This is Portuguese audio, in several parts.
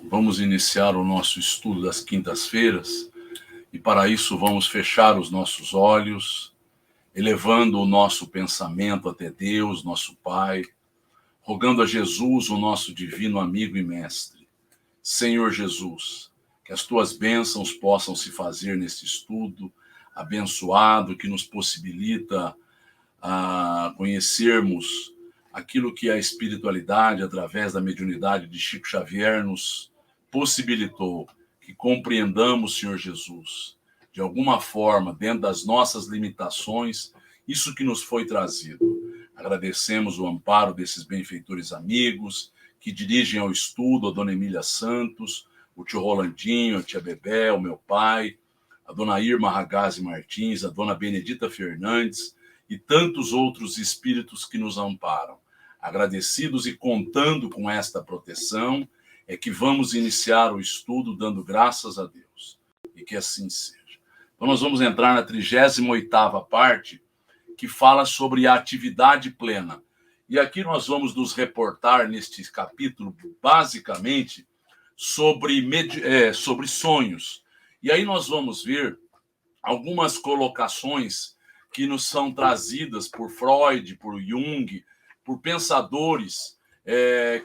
Vamos iniciar o nosso estudo das quintas-feiras e para isso vamos fechar os nossos olhos, elevando o nosso pensamento até Deus, nosso Pai, rogando a Jesus, o nosso divino amigo e mestre. Senhor Jesus, que as tuas bênçãos possam se fazer nesse estudo abençoado que nos possibilita conhecermos aquilo que a espiritualidade, através da mediunidade de Chico Xavier, nos possibilitou, que compreendamos, Senhor Jesus, de alguma forma, dentro das nossas limitações, isso que nos foi trazido. Agradecemos o amparo desses benfeitores amigos que dirigem ao estudo, a Dona Emília Santos, o tio Rolandinho, a tia Bebé, o meu pai, a Dona Irma Ragazzi Martins, a Dona Benedita Fernandes e tantos outros espíritos que nos amparam. Agradecidos e contando com esta proteção, é que vamos iniciar o estudo dando graças a Deus. E que assim seja. Então nós vamos entrar na 38ª parte, que fala sobre a atividade plena. E aqui nós vamos nos reportar neste capítulo, basicamente, sobre sonhos. E aí nós vamos ver algumas colocações que nos são trazidas por Freud, por Jung, por pensadores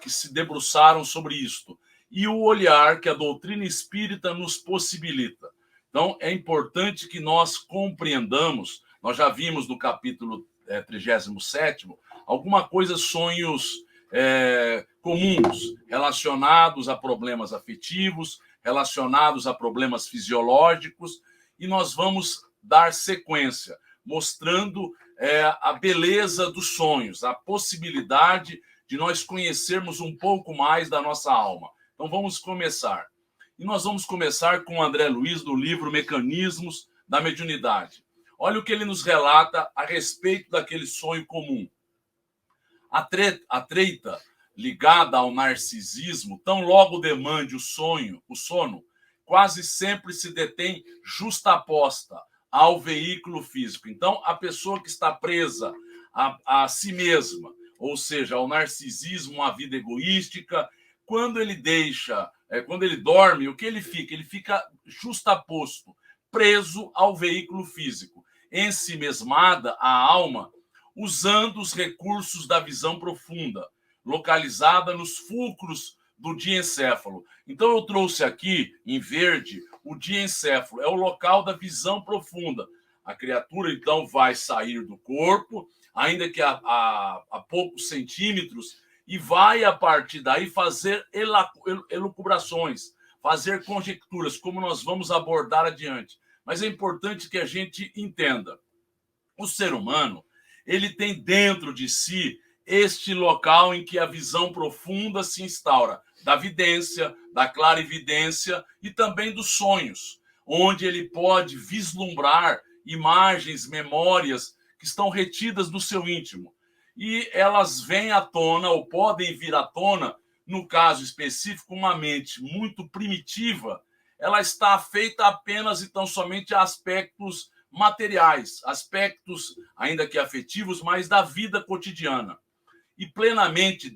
que se debruçaram sobre isto. E o olhar que a doutrina espírita nos possibilita. Então, é importante que nós compreendamos, nós já vimos no capítulo 37º, alguma coisa, sonhos comuns, relacionados a problemas afetivos, relacionados a problemas fisiológicos, e nós vamos dar sequência, mostrando a beleza dos sonhos, a possibilidade de nós conhecermos um pouco mais da nossa alma. Então vamos começar. E nós vamos começar com o André Luiz, do livro Mecanismos da Mediunidade. Olha o que ele nos relata a respeito daquele sonho comum. A treta ligada ao narcisismo, tão logo demande o sono, quase sempre se detém justaposta ao veículo físico. Então, a pessoa que está presa a si mesma, ou seja, ao narcisismo, à vida egoística, quando ele quando ele dorme, o que ele fica? Ele fica justaposto, preso ao veículo físico, ensimesmada a alma, usando os recursos da visão profunda, localizada nos fulcros do diencéfalo. Então eu trouxe aqui, em verde, o diencéfalo, é o local da visão profunda. A criatura, então, vai sair do corpo, ainda que a poucos centímetros, e vai, a partir daí, fazer elucubrações, fazer conjecturas, como nós vamos abordar adiante. Mas é importante que a gente entenda. O ser humano, ele tem dentro de si este local em que a visão profunda se instaura, da vidência, da clarividência e também dos sonhos, onde ele pode vislumbrar imagens, memórias que estão retidas no seu íntimo. E elas vêm à tona, ou podem vir à tona, no caso específico, uma mente muito primitiva, ela está feita apenas e tão somente a aspectos materiais, aspectos, ainda que afetivos, mas da vida cotidiana. E plenamente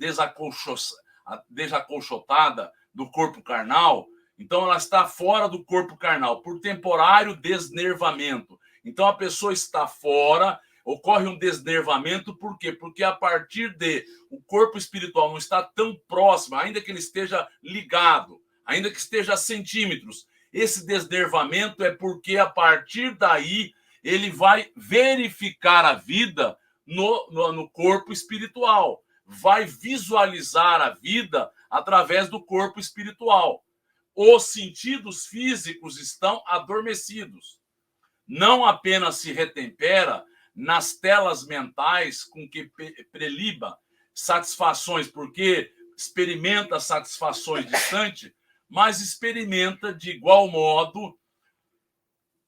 desacolchotada do corpo carnal, então ela está fora do corpo carnal, por temporário desnervamento. Então a pessoa está fora, ocorre um desnervamento, por quê? Porque a partir de o corpo espiritual não está tão próximo, ainda que ele esteja ligado, ainda que esteja a centímetros, esse desnervamento é porque a partir daí ele vai verificar a vida no corpo espiritual, vai visualizar a vida através do corpo espiritual. Os sentidos físicos estão adormecidos. Não apenas se retempera nas telas mentais com que preliba satisfações, porque experimenta satisfações distantes, mas experimenta de igual modo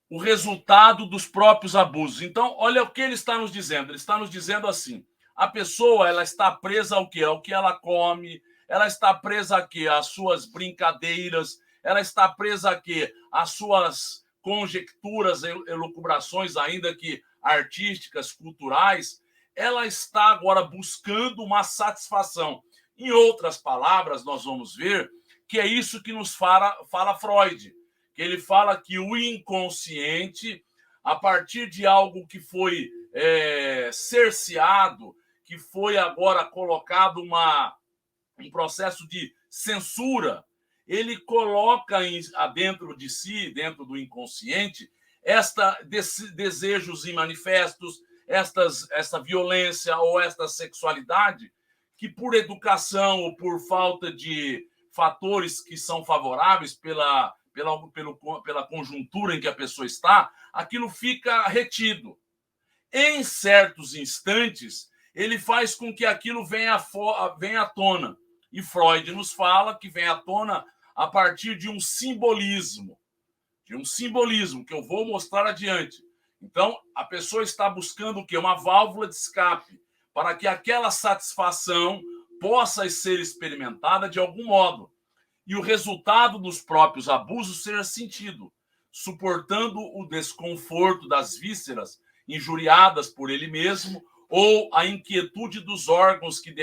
o resultado dos próprios abusos. Então, olha o que ele está nos dizendo. Ele está nos dizendo assim: a pessoa, ela está presa ao quê? Ao que ela come, ela está presa a quê? Às suas brincadeiras, ela está presa a quê? Às suas conjecturas, elucubrações, ainda que artísticas, culturais. Ela está agora buscando uma satisfação. Em outras palavras, nós vamos ver que é isso que nos fala Freud, que ele fala que o inconsciente, a partir de algo que foi cerceado, que foi agora colocado um processo de censura, ele coloca dentro de si, dentro do inconsciente, desejos imanifestos, esta violência ou esta sexualidade, que por educação ou por falta de fatores que são favoráveis pela conjuntura em que a pessoa está, aquilo fica retido. Em certos instantes, ele faz com que aquilo venha à tona. E Freud nos fala que vem à tona a partir de um simbolismo que eu vou mostrar adiante. Então, a pessoa está buscando o quê? Uma válvula de escape, para que aquela satisfação possa ser experimentada de algum modo. E o resultado dos próprios abusos seja sentido, suportando o desconforto das vísceras injuriadas por ele mesmo ou a inquietude dos órgãos que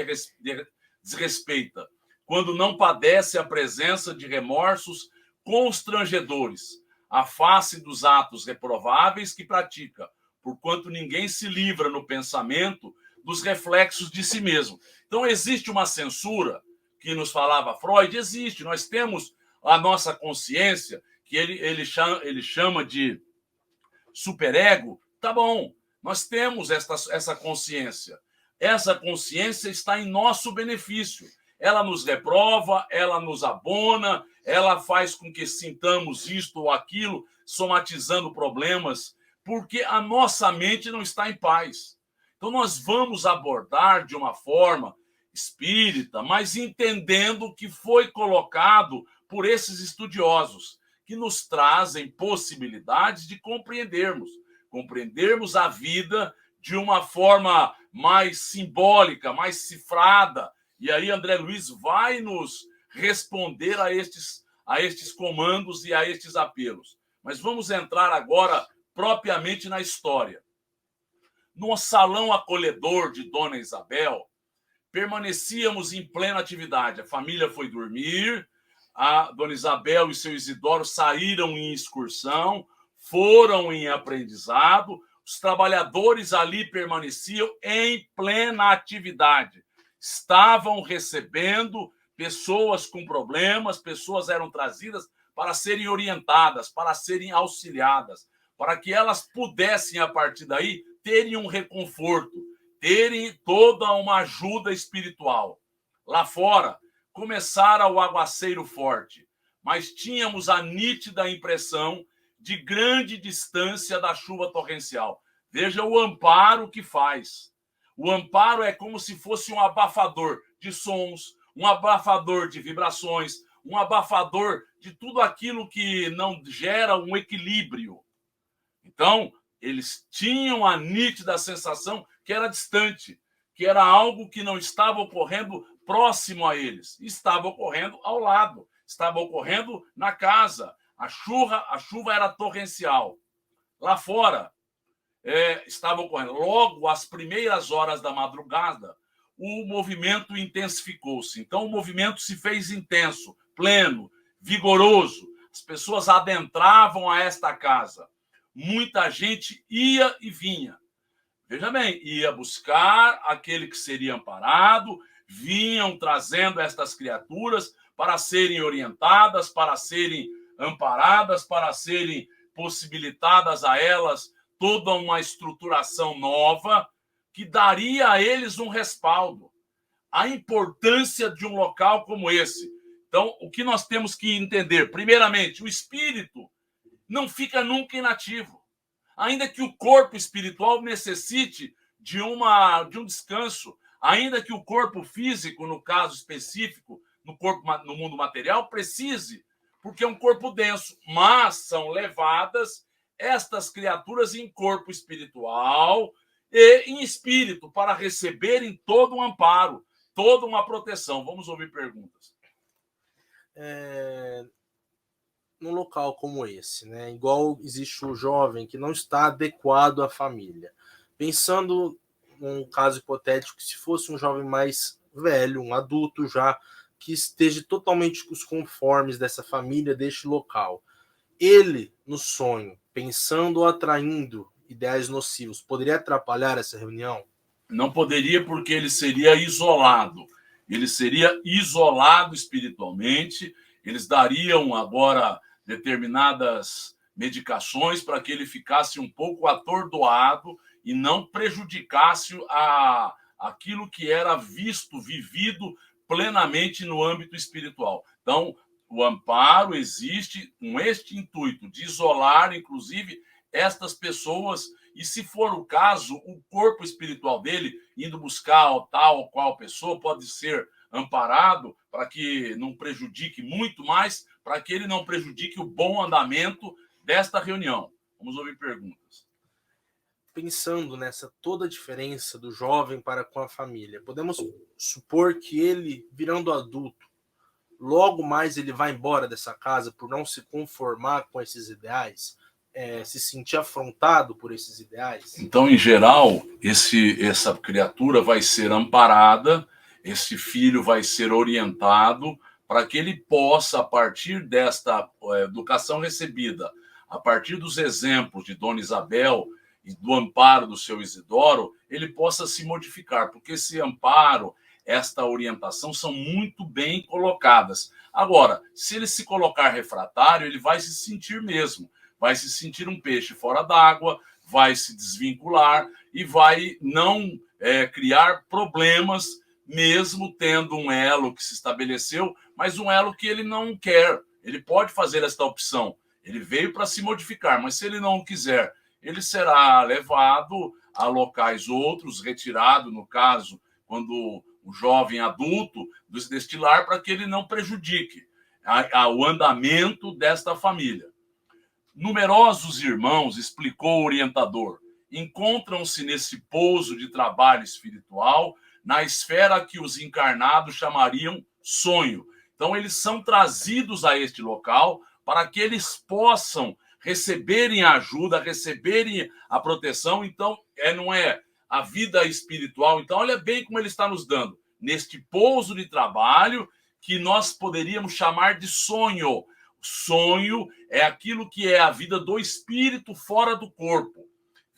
desrespeita, quando não padece a presença de remorsos constrangedores, a face dos atos reprováveis que pratica, porquanto ninguém se livra no pensamento dos reflexos de si mesmo. Então, existe uma censura que nos falava Freud, existe. Nós temos a nossa consciência, que ele chama de superego. Tá bom, nós temos essa consciência. Essa consciência está em nosso benefício. Ela nos reprova, ela nos abona, ela faz com que sintamos isto ou aquilo, somatizando problemas, porque a nossa mente não está em paz. Então, nós vamos abordar de uma forma espírita, mas entendendo o que foi colocado por esses estudiosos, que nos trazem possibilidades de compreendermos a vida de uma forma mais simbólica, mais cifrada. E aí André Luiz vai nos responder a estes comandos e a estes apelos. Mas vamos entrar agora propriamente na história. No salão acolhedor de Dona Isabel, permanecíamos em plena atividade. A família foi dormir, a Dona Isabel e seu Isidoro saíram em excursão, foram em aprendizado, os trabalhadores ali permaneciam em plena atividade. Estavam recebendo pessoas com problemas, pessoas eram trazidas para serem orientadas, para serem auxiliadas, para que elas pudessem, a partir daí, terem um reconforto, terem toda uma ajuda espiritual. Lá fora, começara o aguaceiro forte, mas tínhamos a nítida impressão de grande distância da chuva torrencial. Veja o amparo que faz. O amparo é como se fosse um abafador de sons, um abafador de vibrações, um abafador de tudo aquilo que não gera um equilíbrio. Então, eles tinham a nítida sensação que era distante, que era algo que não estava ocorrendo próximo a eles, estava ocorrendo ao lado, estava ocorrendo na casa. A chuva era torrencial. Lá fora, estava ocorrendo. Logo, às primeiras horas da madrugada, o movimento intensificou-se. Então, o movimento se fez intenso, pleno, vigoroso. As pessoas adentravam a esta casa. Muita gente ia e vinha. Veja bem, ia buscar aquele que seria amparado, vinham trazendo estas criaturas para serem orientadas, para serem amparadas, para serem possibilitadas a elas toda uma estruturação nova que daria a eles um respaldo. A importância de um local como esse. Então, o que nós temos que entender? Primeiramente, o espírito não fica nunca inativo. Ainda que o corpo espiritual necessite de um descanso, ainda que o corpo físico, no caso específico, no mundo material, precise, porque é um corpo denso, mas são levadas estas criaturas em corpo espiritual e em espírito para receberem todo um amparo, toda uma proteção. Vamos ouvir perguntas. Num local como esse, né? Igual existe o jovem que não está adequado à família. Pensando num caso hipotético, que se fosse um jovem mais velho, um adulto já que esteja totalmente os conformes dessa família, deste local. Ele, no sonho, pensando ou atraindo ideais nocivos, poderia atrapalhar essa reunião? Não poderia, porque ele seria isolado. Ele seria isolado espiritualmente. Eles dariam agora determinadas medicações para que ele ficasse um pouco atordoado e não prejudicasse aquilo que era visto, vivido plenamente no âmbito espiritual. Então, o amparo existe com este intuito de isolar, inclusive, estas pessoas, e se for o caso, o corpo espiritual dele, indo buscar tal ou qual pessoa, pode ser amparado para que não prejudique muito mais, para que ele não prejudique o bom andamento desta reunião. Vamos ouvir perguntas. Pensando nessa toda a diferença do jovem para com a família, podemos supor que ele, virando adulto, logo mais ele vai embora dessa casa por não se conformar com esses ideais, se sentir afrontado por esses ideais? Então, em geral, essa criatura vai ser amparada, esse filho vai ser orientado para que ele possa, a partir desta educação recebida, a partir dos exemplos de Dona Isabel e do amparo do seu Isidoro, ele possa se modificar, porque esse amparo, esta orientação são muito bem colocadas. Agora, se ele se colocar refratário, ele vai se sentir mesmo, vai se sentir um peixe fora d'água, vai se desvincular e vai não criar problemas, mesmo tendo um elo que se estabeleceu, mas um elo que ele não quer. Ele pode fazer esta opção. Ele veio para se modificar, mas se ele não quiser, ele será levado a locais outros, retirado, no caso, quando o jovem adulto, deste lar, para que ele não prejudique o andamento desta família. Numerosos irmãos, explicou o orientador, encontram-se nesse pouso de trabalho espiritual, na esfera que os encarnados chamariam sonho. Então, eles são trazidos a este local para que eles possam receberem a ajuda, receberem a proteção. Então, não é a vida espiritual. Então, olha bem como ele está nos dando. Neste pouso de trabalho que nós poderíamos chamar de sonho. Sonho é aquilo que é a vida do espírito fora do corpo.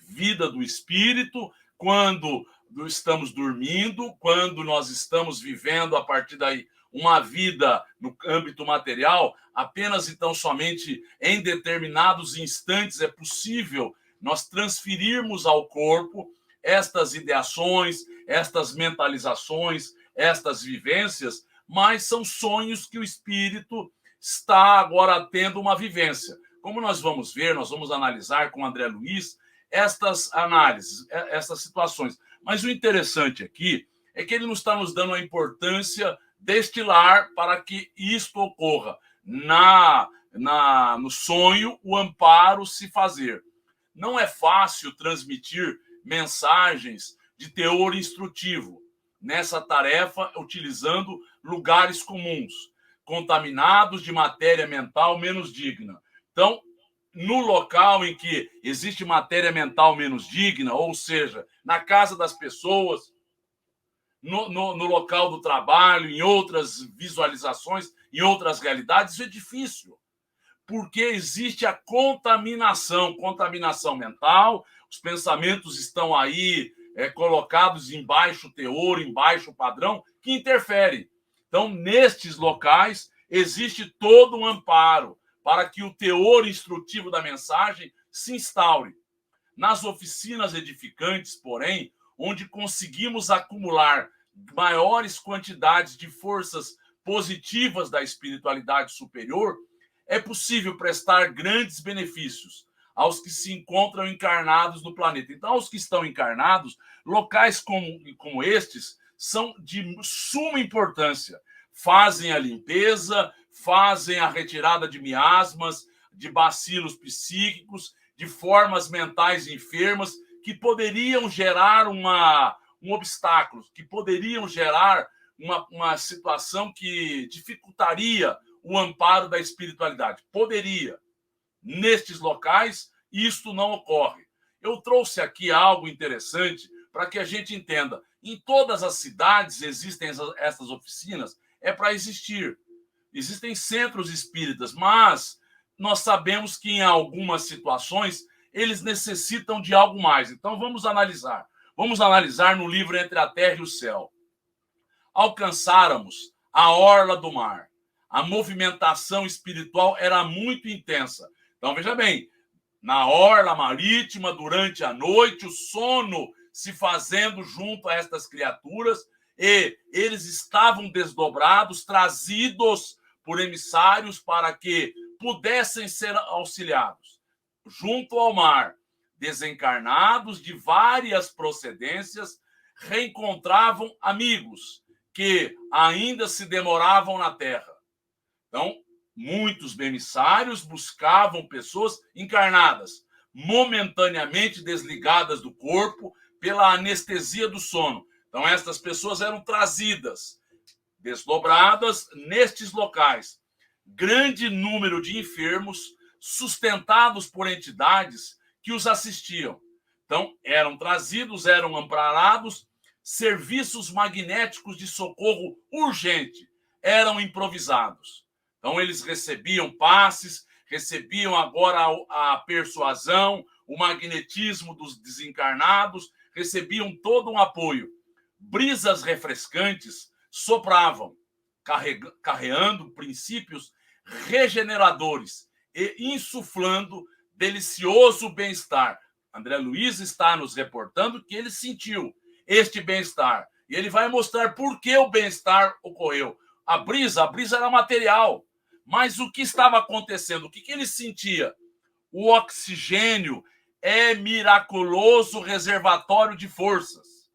Vida do espírito quando estamos dormindo, quando nós estamos vivendo a partir daí uma vida no âmbito material, apenas então somente em determinados instantes é possível nós transferirmos ao corpo estas ideações, estas mentalizações, estas vivências, mas são sonhos que o espírito está agora tendo uma vivência. Como nós vamos ver, nós vamos analisar com o André Luiz estas análises, estas situações. Mas o interessante aqui é que ele não está nos dando a importância deste lar para que isto ocorra. No sonho, o amparo se fazer. Não é fácil transmitir mensagens de teor instrutivo nessa tarefa utilizando lugares comuns, contaminados de matéria mental menos digna. Então, no local em que existe matéria mental menos digna, ou seja, na casa das pessoas, no local do trabalho, em outras visualizações, em outras realidades, isso é difícil, porque existe a contaminação mental, os pensamentos estão aí colocados em baixo teor, em baixo padrão, que interferem. Então, nestes locais, existe todo um amparo para que o teor instrutivo da mensagem se instaure. Nas oficinas edificantes, porém, onde conseguimos acumular maiores quantidades de forças positivas da espiritualidade superior, é possível prestar grandes benefícios aos que se encontram encarnados no planeta. Então, aos que estão encarnados, locais como estes são de suma importância. Fazem a limpeza, fazem a retirada de miasmas, de bacilos psíquicos, de formas mentais enfermas que poderiam gerar um obstáculo, que poderiam gerar uma situação que dificultaria o amparo da espiritualidade. Poderia. Nestes locais, isto não ocorre. Eu trouxe aqui algo interessante para que a gente entenda. Em todas as cidades existem essas oficinas. é para existir. Existem centros espíritas, mas nós sabemos que em algumas situações eles necessitam de algo mais. Então vamos analisar. Vamos analisar no livro Entre a Terra e o Céu. Alcançáramos a orla do mar. A movimentação espiritual era muito intensa. Então veja bem, na orla marítima, durante a noite, o sono se fazendo junto a estas criaturas, e eles estavam desdobrados, trazidos por emissários para que pudessem ser auxiliados. Junto ao mar, desencarnados de várias procedências, reencontravam amigos que ainda se demoravam na Terra. Então, muitos emissários buscavam pessoas encarnadas, momentaneamente desligadas do corpo pela anestesia do sono. Então, estas pessoas eram trazidas, desdobradas nestes locais. Grande número de enfermos sustentados por entidades que os assistiam. Então, eram trazidos, eram amparados, serviços magnéticos de socorro urgente eram improvisados. Então, eles recebiam passes, recebiam agora a persuasão, o magnetismo dos desencarnados, recebiam todo um apoio. Brisas refrescantes sopravam, carreando princípios regeneradores e insuflando delicioso bem-estar. André Luiz está nos reportando que ele sentiu este bem-estar. E ele vai mostrar por que o bem-estar ocorreu. A brisa era material. Mas o que estava acontecendo? O que ele sentia? O oxigênio é miraculoso reservatório de forças.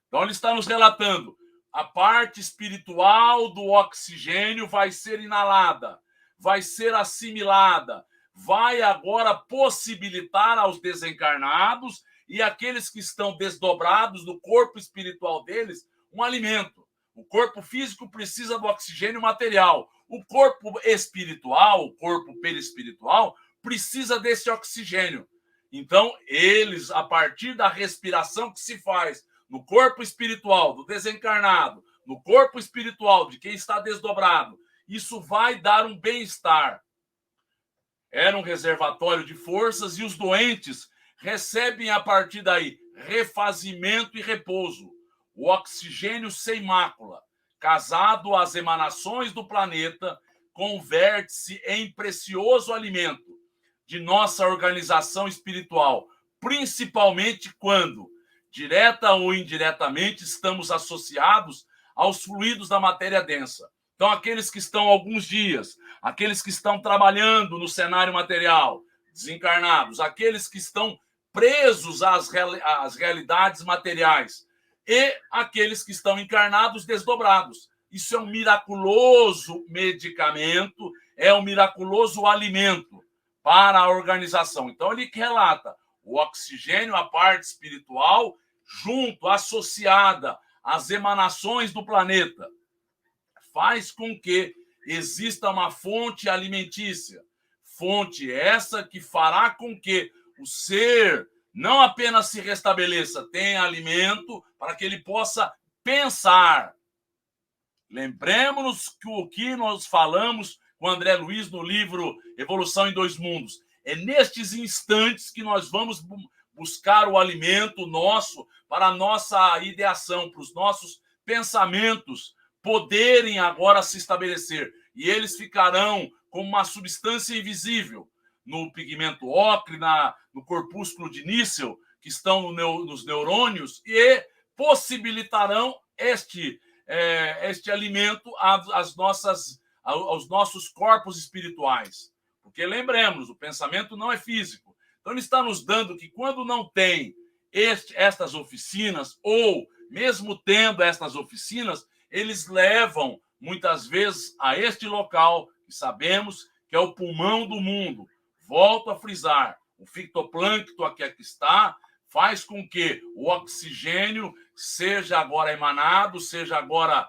Então ele está nos relatando, a parte espiritual do oxigênio vai ser inalada, vai ser assimilada, vai agora possibilitar aos desencarnados e aqueles que estão desdobrados do corpo espiritual deles um alimento. O corpo físico precisa do oxigênio material. O corpo espiritual, o corpo perispiritual, precisa desse oxigênio. Então, eles, a partir da respiração que se faz no corpo espiritual do desencarnado, no corpo espiritual de quem está desdobrado, isso vai dar um bem-estar. Era um reservatório de forças e os doentes recebem a partir daí refazimento e repouso. O oxigênio sem mácula, casado às emanações do planeta, converte-se em precioso alimento de nossa organização espiritual, principalmente quando, direta ou indiretamente, estamos associados aos fluidos da matéria densa. Então, aqueles que estão alguns dias, aqueles que estão trabalhando no cenário material, desencarnados, aqueles que estão presos às realidades materiais e aqueles que estão encarnados, desdobrados. Isso é um miraculoso medicamento, é um miraculoso alimento para a organização. Então, ele relata o oxigênio, a parte espiritual, junto, associada às emanações do planeta, faz com que exista uma fonte alimentícia. Fonte essa que fará com que o ser não apenas se restabeleça, tenha alimento para que ele possa pensar. Lembremos-nos que o que nós falamos com André Luiz no livro Evolução em Dois Mundos. É nestes instantes que nós vamos buscar o alimento nosso para a nossa ideação, para os nossos pensamentos poderem agora se estabelecer. E eles ficarão como uma substância invisível no pigmento ocre, no corpúsculo de níquel, que estão nos neurônios, e possibilitarão este alimento aos nossos corpos espirituais. Porque lembremos, o pensamento não é físico. Então ele está nos dando que quando não tem estas oficinas, ou mesmo tendo estas oficinas, eles levam muitas vezes a este local, que sabemos que é o pulmão do mundo. Volto a frisar, o fitoplâncton aqui está, faz com que o oxigênio seja agora emanado, seja agora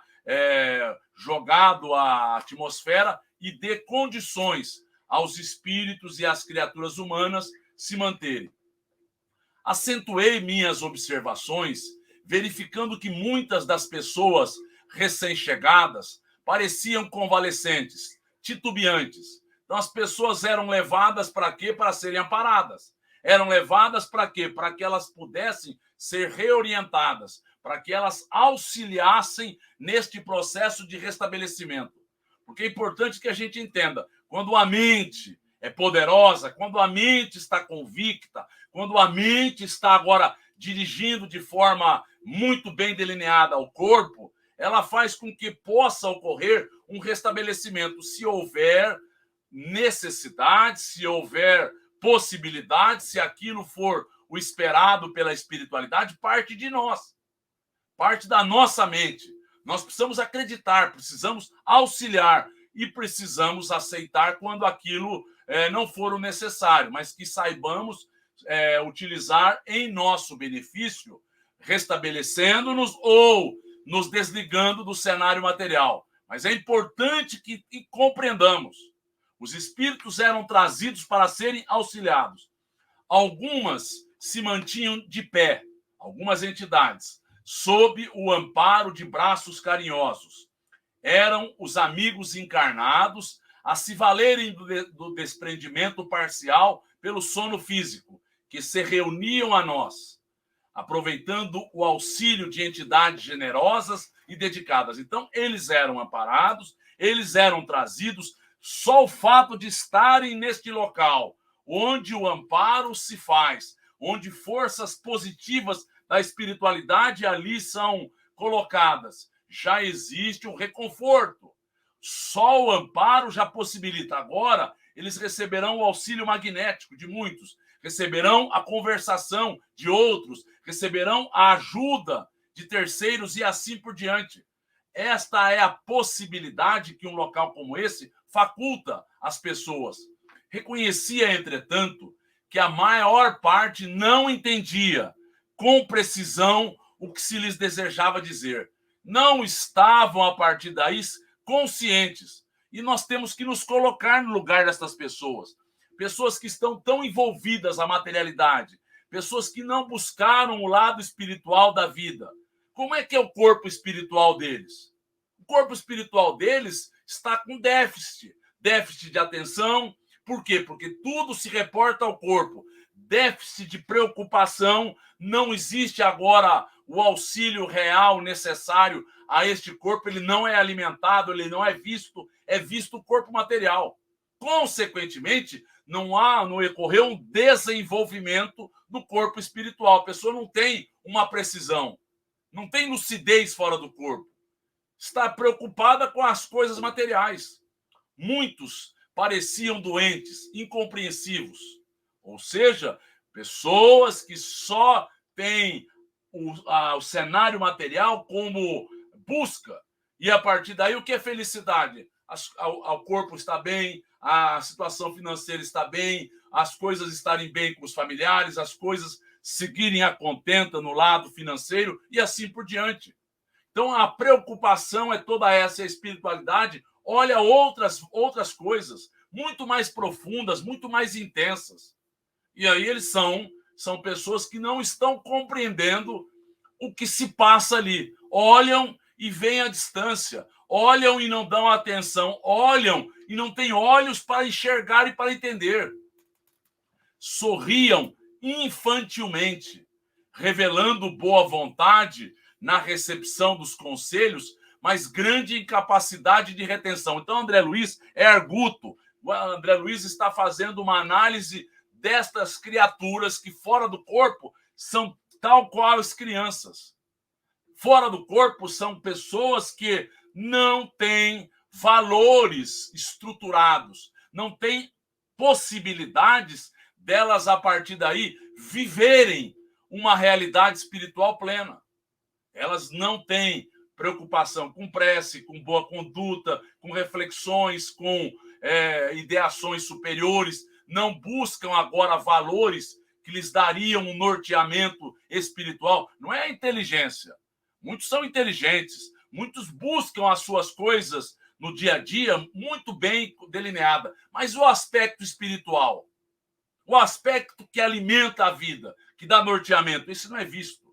jogado à atmosfera e dê condições aos espíritos e às criaturas humanas se manterem. Acentuei minhas observações, verificando que muitas das pessoas recém-chegadas pareciam convalescentes, titubeantes. Então, as pessoas eram levadas para quê? Para serem amparadas. Eram levadas para quê? Para que elas pudessem ser reorientadas, para que elas auxiliassem neste processo de restabelecimento. Porque é importante que a gente entenda, quando a mente é poderosa, quando a mente está convicta, quando a mente está agora dirigindo de forma muito bem delineada ao corpo, ela faz com que possa ocorrer um restabelecimento, se houver necessidade, se houver possibilidade, se aquilo for o esperado pela espiritualidade, parte de nós, parte da nossa mente. Nós precisamos acreditar, precisamos auxiliar e precisamos aceitar quando aquilo não for o necessário, mas que saibamos utilizar em nosso benefício, restabelecendo-nos ou nos desligando do cenário material. Mas é importante que compreendamos. Os espíritos eram trazidos para serem auxiliados. Algumas se mantinham de pé, algumas entidades, sob o amparo de braços carinhosos. Eram os amigos encarnados a se valerem do desprendimento parcial pelo sono físico, que se reuniam a nós, aproveitando o auxílio de entidades generosas e dedicadas. Então, eles eram amparados, eles eram trazidos. Só o fato de estarem neste local, onde o amparo se faz, onde forças positivas da espiritualidade ali são colocadas, já existe um reconforto. Só o amparo já possibilita. Agora, eles receberão o auxílio magnético de muitos, receberão a conversação de outros, receberão a ajuda de terceiros e assim por diante. Esta é a possibilidade que um local como esse faculta às pessoas. Reconhecia, entretanto, que a maior parte não entendia com precisão o que se lhes desejava dizer. Não estavam, a partir daí, conscientes. E nós temos que nos colocar no lugar dessas pessoas. Pessoas que estão tão envolvidas à materialidade. Pessoas que não buscaram o lado espiritual da vida. Como é que é o corpo espiritual deles? O corpo espiritual deles está com déficit. Déficit de atenção. Por quê? Porque tudo se reporta ao corpo. Déficit de preocupação. Não existe agora o auxílio real necessário a este corpo. Ele não é alimentado, ele não é visto o corpo material. Consequentemente, não ocorreu um desenvolvimento do corpo espiritual. A pessoa não tem uma precisão, não tem lucidez fora do corpo. Está preocupada com as coisas materiais. Muitos pareciam doentes, incompreensivos. Ou seja, pessoas que só têm o cenário material como busca. E a partir daí, o que é felicidade? O corpo está bem, a situação financeira está bem, as coisas estarem bem com os familiares, as coisas seguirem a contenta no lado financeiro e assim por diante. Então, a preocupação é toda essa, a espiritualidade olha outras coisas muito mais profundas, muito mais intensas. E aí eles são pessoas que não estão compreendendo o que se passa ali. Olham e veem a distância. Olham e não dão atenção. Olham e não têm olhos para enxergar e para entender. Sorriam infantilmente, revelando boa vontade na recepção dos conselhos, mas grande incapacidade de retenção. Então, André Luiz é arguto. O André Luiz está fazendo uma análise destas criaturas que fora do corpo são tal qual as crianças. Fora do corpo são pessoas que não têm valores estruturados, não têm possibilidades delas, a partir daí, viverem uma realidade espiritual plena. Elas não têm preocupação com prece, com boa conduta, com reflexões, com ideações superiores, não buscam agora valores que lhes dariam um norteamento espiritual. Não é a inteligência. Muitos são inteligentes, muitos buscam as suas coisas no dia a dia muito bem delineada, mas o aspecto espiritual, o aspecto que alimenta a vida, que dá norteamento, isso não é visto.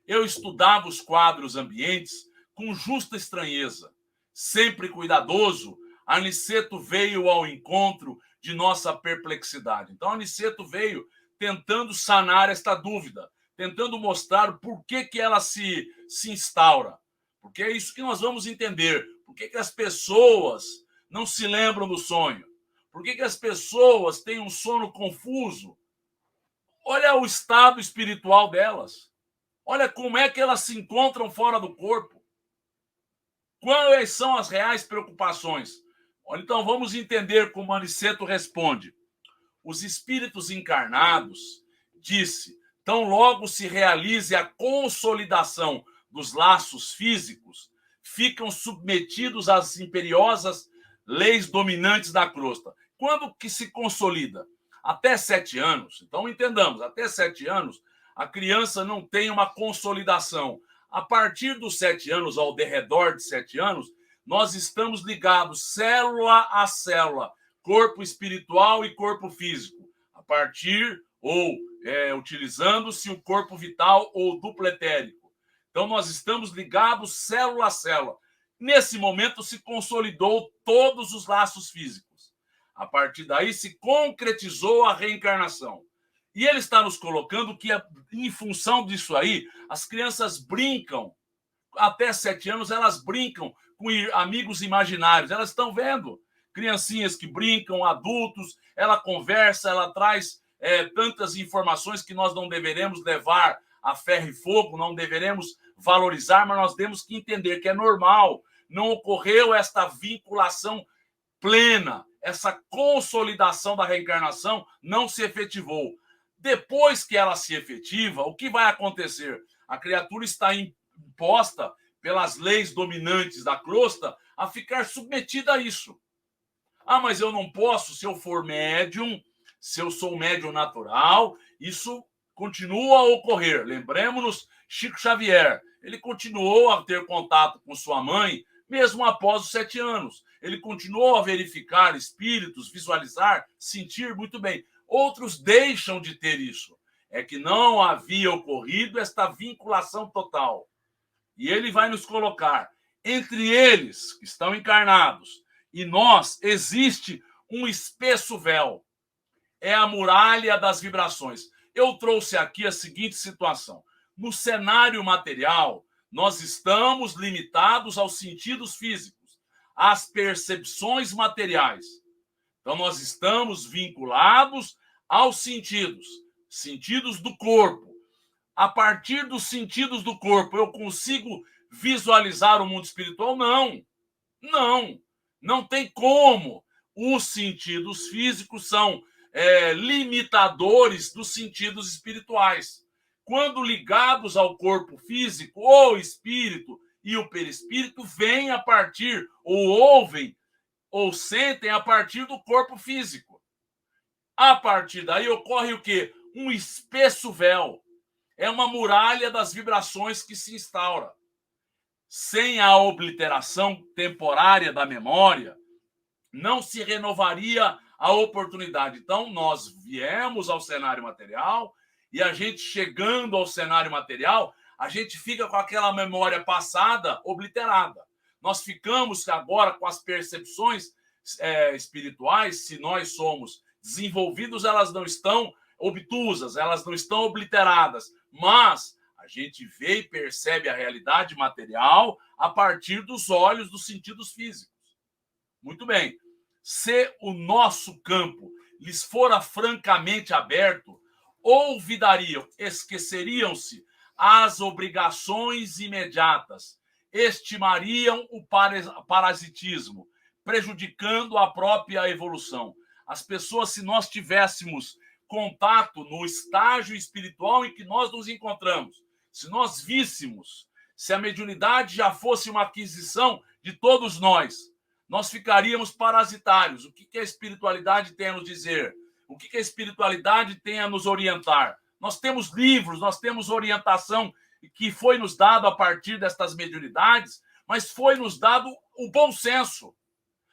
Eu estudava os quadros ambientes com justa estranheza. sempre cuidadoso, Aniceto veio ao encontro de nossa perplexidade. Então, Aniceto veio tentando sanar esta dúvida, tentando mostrar por que ela se instaura. Porque é isso que nós vamos entender. Por que as pessoas não se lembram do sonho? Por que as pessoas têm um sono confuso? Olha o estado espiritual delas. Olha como é que elas se encontram fora do corpo. Quais são as reais preocupações? Olha, então vamos entender como Aniceto responde. Os espíritos encarnados, disse, tão logo se realize a consolidação dos laços físicos, ficam submetidos às imperiosas leis dominantes da crosta. Quando que se consolida? Até 7 anos. Então, entendamos, até 7 anos, a criança não tem uma consolidação. A partir dos 7 anos, ao derredor de 7 anos, nós estamos ligados célula a célula, corpo espiritual e corpo físico. A partir, ou utilizando-se o corpo vital ou dupletérico. Então, nós estamos ligados célula a célula. Nesse momento, se consolidou todos os laços físicos. A partir daí, se concretizou a reencarnação. E ele está nos colocando que, em função disso aí, as crianças brincam. Até 7 anos, elas brincam com amigos imaginários. Elas estão vendo criancinhas que brincam, adultos, ela conversa, ela traz tantas informações que nós não deveremos levar a ferro e fogo, não deveremos valorizar, mas nós temos que entender que é normal. Não ocorreu esta vinculação plena, essa consolidação da reencarnação não se efetivou. Depois que ela se efetiva, o que vai acontecer? A criatura está imposta pelas leis dominantes da crosta a ficar submetida a isso. Ah, mas eu não posso, se eu for médium, se eu sou médium natural, isso continua a ocorrer. Lembremos-nos, Chico Xavier, ele continuou a ter contato com sua mãe, mesmo após os 7 anos. Ele continuou a verificar espíritos, visualizar, sentir muito bem. Outros deixam de ter isso. É que não havia ocorrido esta vinculação total. E ele vai nos colocar, entre eles que estão encarnados e nós, existe um espesso véu. É a muralha das vibrações. Eu trouxe aqui a seguinte situação. No cenário material, nós estamos limitados aos sentidos físicos, às percepções materiais. Então, nós estamos vinculados aos sentidos do corpo. A partir dos sentidos do corpo, eu consigo visualizar o mundo espiritual? Não. Não tem como. Os sentidos físicos são limitadores dos sentidos espirituais. Quando ligados ao corpo físico, o espírito e o perispírito vêm a partir, ou ouvem, ou sentem a partir do corpo físico. A partir daí ocorre o quê? Um espesso véu. É uma muralha das vibrações que se instaura. Sem a obliteração temporária da memória, não se renovaria a oportunidade. Então, nós viemos ao cenário material e a gente, chegando ao cenário material, a gente fica com aquela memória passada obliterada. Nós ficamos agora com as percepções espirituais, se nós somos desenvolvidos, elas não estão obtusas, elas não estão obliteradas, mas a gente vê e percebe a realidade material a partir dos olhos dos sentidos físicos. Muito bem. Se o nosso campo lhes fora francamente aberto, olvidariam, esqueceriam-se as obrigações imediatas, estimariam o parasitismo, prejudicando a própria evolução. As pessoas, se nós tivéssemos contato no estágio espiritual em que nós nos encontramos, se nós víssemos, se a mediunidade já fosse uma aquisição de todos nós ficaríamos parasitários. O que a espiritualidade tem a nos dizer? O que a espiritualidade tem a nos orientar? Nós temos livros, nós temos orientação que foi nos dado a partir destas mediunidades, mas foi nos dado o bom senso,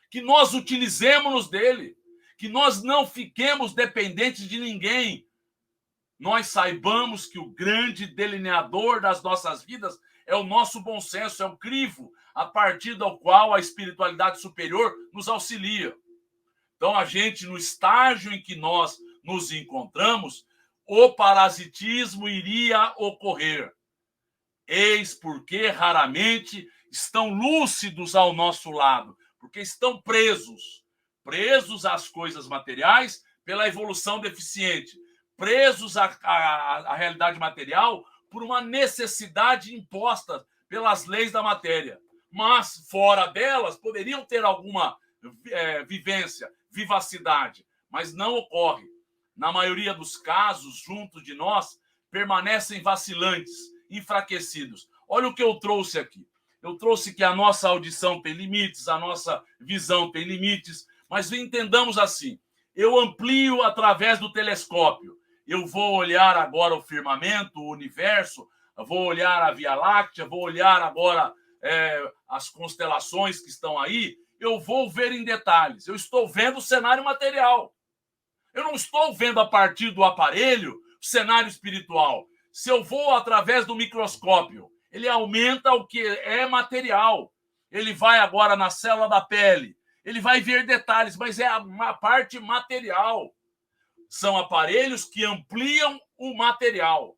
que nós utilizemos dele, que nós não fiquemos dependentes de ninguém. Nós saibamos que o grande delineador das nossas vidas é o nosso bom senso, é o crivo a partir do qual a espiritualidade superior nos auxilia. Então, a gente, no estágio em que nós nos encontramos, o parasitismo iria ocorrer. Eis porque raramente estão lúcidos ao nosso lado, porque estão presos às coisas materiais pela evolução deficiente, presos à realidade material por uma necessidade imposta pelas leis da matéria. Mas, fora delas, poderiam ter alguma vivência, vivacidade, mas não ocorre. Na maioria dos casos, junto de nós, permanecem vacilantes, enfraquecidos. Olha o que eu trouxe aqui. Eu trouxe que a nossa audição tem limites, a nossa visão tem limites, mas entendamos assim, eu amplio através do telescópio. Eu vou olhar agora o firmamento, o universo, vou olhar a Via Láctea, vou olhar agora as constelações que estão aí, eu vou ver em detalhes. Eu estou vendo o cenário material. Eu não estou vendo a partir do aparelho o cenário espiritual. Se eu vou através do microscópio, ele aumenta o que é material. Ele vai agora na célula da pele. Ele vai ver detalhes, mas é a parte material. São aparelhos que ampliam o material.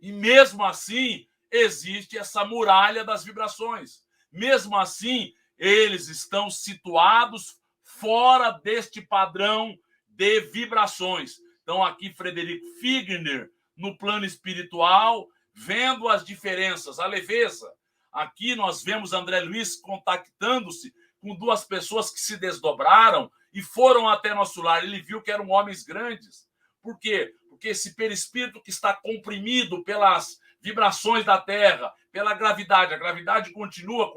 E mesmo assim, existe essa muralha das vibrações. Mesmo assim, eles estão situados fora deste padrão de vibrações. Então, aqui, Frederico Figner, no plano espiritual, vendo as diferenças, a leveza. Aqui nós vemos André Luiz contactando-se com duas pessoas que se desdobraram e foram até nosso lar. Ele viu que eram homens grandes. Por quê? Porque esse perispírito que está comprimido pelas vibrações da Terra, pela gravidade, a gravidade continua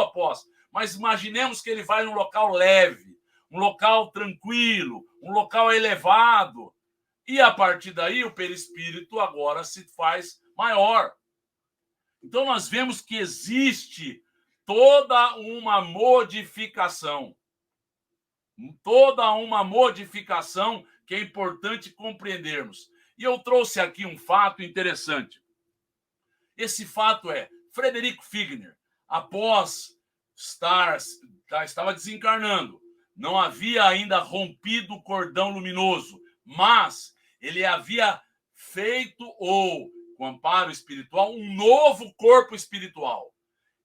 após. Mas imaginemos que ele vai num local leve, um local tranquilo, um local elevado. E a partir daí o perispírito agora se faz maior. Então nós vemos que existe toda uma modificação. Toda uma modificação que é importante compreendermos. E eu trouxe aqui um fato interessante. Esse fato é, Frederico Figner, após estava desencarnando, não havia ainda rompido o cordão luminoso, mas ele havia feito, com amparo espiritual, um novo corpo espiritual.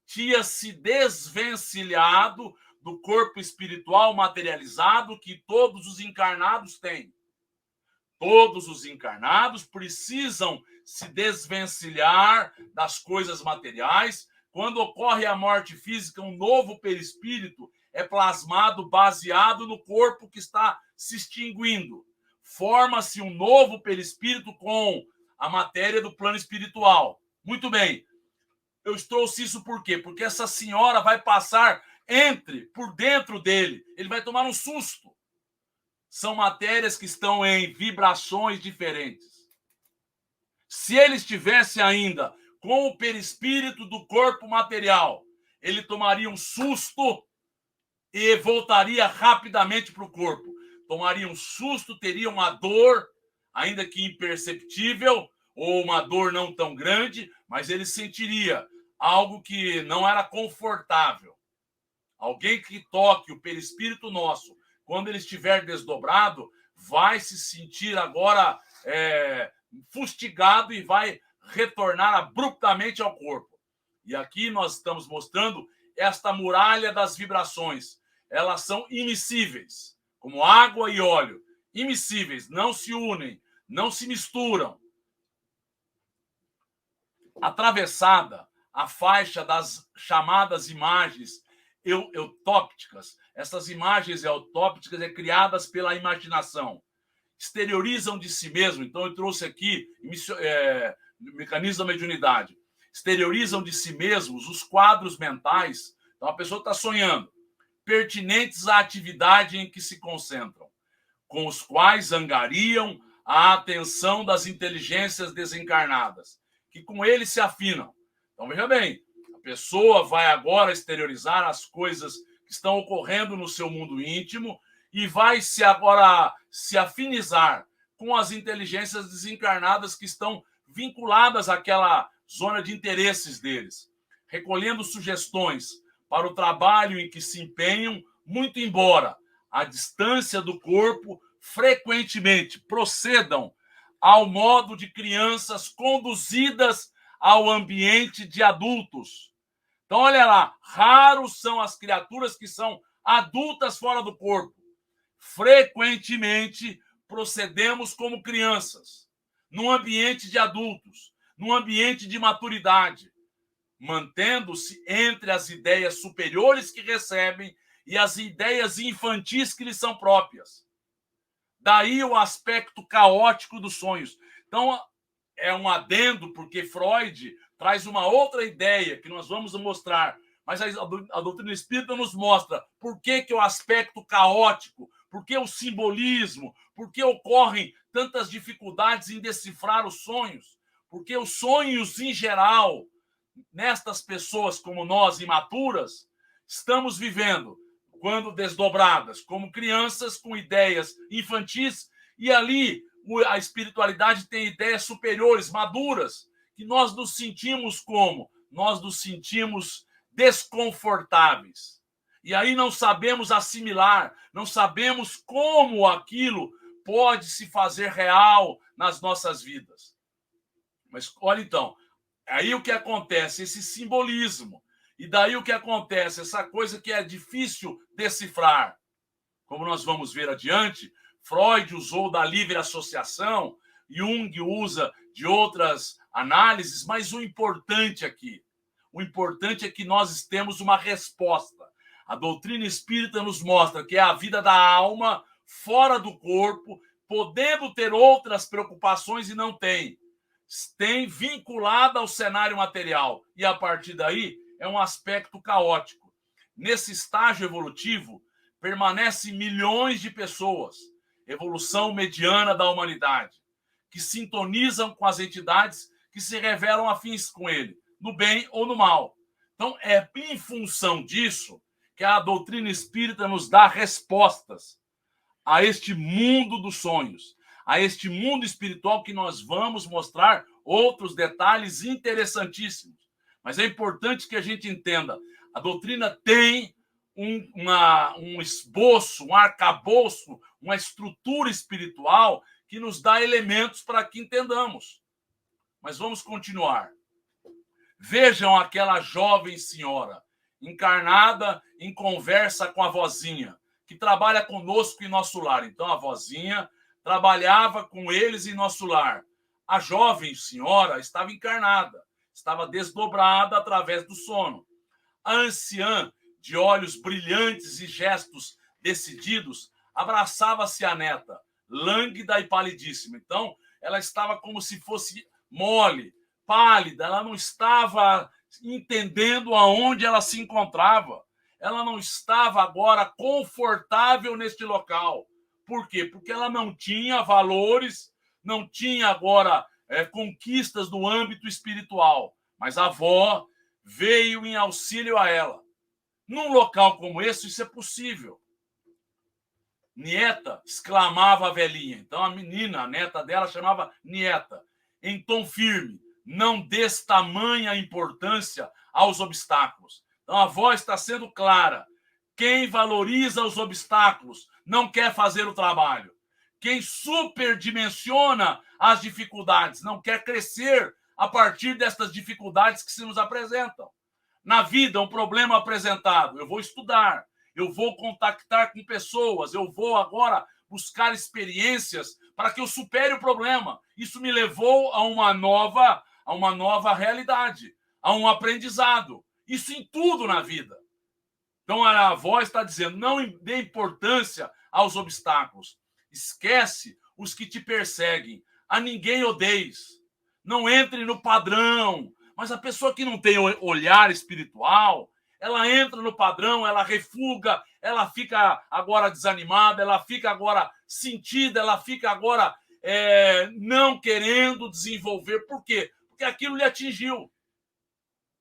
Tinha se desvencilhado do corpo espiritual materializado que todos os encarnados têm. Todos os encarnados precisam se desvencilhar das coisas materiais. Quando ocorre a morte física, um novo perispírito é plasmado baseado no corpo que está se extinguindo. Forma-se um novo perispírito com a matéria do plano espiritual. Muito bem. Eu trouxe isso por quê? Porque essa senhora vai passar por dentro dele. Ele vai tomar um susto. São matérias que estão em vibrações diferentes. Se ele estivesse ainda com o perispírito do corpo material, ele tomaria um susto e voltaria rapidamente para o corpo. Tomaria um susto, teria uma dor, ainda que imperceptível, ou uma dor não tão grande, mas ele sentiria algo que não era confortável. Alguém que toque o perispírito nosso, quando ele estiver desdobrado, vai se sentir agora fustigado e vai retornar abruptamente ao corpo. E aqui nós estamos mostrando esta muralha das vibrações. Elas são immiscíveis, como água e óleo. Immiscíveis, não se unem, não se misturam. Atravessada a faixa das chamadas imagens eutópticas. Essas imagens eutópticas criadas pela imaginação. Exteriorizam de si mesmo. Então, eu trouxe aqui o mecanismo da mediunidade. Exteriorizam de si mesmos os quadros mentais. Então, a pessoa está sonhando, pertinentes à atividade em que se concentram, com os quais angariam a atenção das inteligências desencarnadas, que com eles se afinam. Então, veja bem, a pessoa vai agora exteriorizar as coisas que estão ocorrendo no seu mundo íntimo e vai agora se afinizar com as inteligências desencarnadas que estão vinculadas àquela zona de interesses deles. recolhendo sugestões para o trabalho em que se empenham, muito embora à distância do corpo, frequentemente procedam ao modo de crianças conduzidas ao ambiente de adultos. Então, olha lá, raros são as criaturas que são adultas fora do corpo. Frequentemente procedemos como crianças, num ambiente de adultos, num ambiente de maturidade, mantendo-se entre as ideias superiores que recebem e as ideias infantis que lhes são próprias. Daí o aspecto caótico dos sonhos. Então, é um adendo, porque Freud traz uma outra ideia que nós vamos mostrar, mas a doutrina espírita nos mostra por que o aspecto caótico, por que o simbolismo, por que ocorrem tantas dificuldades em decifrar os sonhos, porque os sonhos, em geral, nestas pessoas como nós, imaturas, estamos vivendo, quando desdobradas, como crianças com ideias infantis, e ali a espiritualidade tem ideias superiores, maduras, que nós nos sentimos como? Nós nos sentimos desconfortáveis. E aí não sabemos assimilar, não sabemos como aquilo pode se fazer real nas nossas vidas. Mas olha então, aí o que acontece? Esse simbolismo. E daí o que acontece? Essa coisa que é difícil decifrar. Como nós vamos ver adiante, Freud usou da livre associação, Jung usa de outras análises, mas o importante é que nós temos uma resposta. A doutrina espírita nos mostra que é a vida da alma fora do corpo, podendo ter outras preocupações e não tem. Tem vinculada ao cenário material. E a partir daí é um aspecto caótico. Nesse estágio evolutivo, permanecem milhões de pessoas, evolução mediana da humanidade, que sintonizam com as entidades que se revelam afins com ele, no bem ou no mal. Então, é em função disso que a doutrina espírita nos dá respostas a este mundo dos sonhos, a este mundo espiritual que nós vamos mostrar outros detalhes interessantíssimos. Mas é importante que a gente entenda, a doutrina tem um esboço, um arcabouço, uma estrutura espiritual que nos dá elementos para que entendamos. Mas vamos continuar. Vejam aquela jovem senhora, encarnada em conversa com a vozinha, que trabalha conosco em nosso lar. Então, a vozinha trabalhava com eles em nosso lar. A jovem senhora estava encarnada, estava desdobrada através do sono. A anciã, de olhos brilhantes e gestos decididos, abraçava-se à neta, lânguida e palidíssima. Então, ela estava como se fosse mole, pálida, ela não estava entendendo aonde ela se encontrava. Ela não estava agora confortável neste local. Por quê? Porque ela não tinha valores, não tinha agora conquistas no âmbito espiritual. Mas a avó veio em auxílio a ela. Num local como esse, isso é possível. Nieta, exclamava a velhinha. Então a menina, a neta dela, chamava Nieta, em tom firme. Não des tamanha importância aos obstáculos. Então a avó está sendo clara. Quem valoriza os obstáculos não quer fazer o trabalho. Quem superdimensiona as dificuldades não quer crescer a partir destas dificuldades que se nos apresentam. Na vida, um problema apresentado, eu vou estudar, eu vou contactar com pessoas, eu vou agora buscar experiências para que eu supere o problema. Isso me levou a uma nova realidade, a um aprendizado. Isso em tudo na vida. Então a avó está dizendo, não dê importância aos obstáculos. Esquece os que te perseguem. A ninguém odeies. Não entre no padrão. Mas a pessoa que não tem olhar espiritual, ela entra no padrão, ela refuga, ela fica agora desanimada, ela fica agora sentida, ela fica agora não querendo desenvolver. Por quê? Porque aquilo lhe atingiu.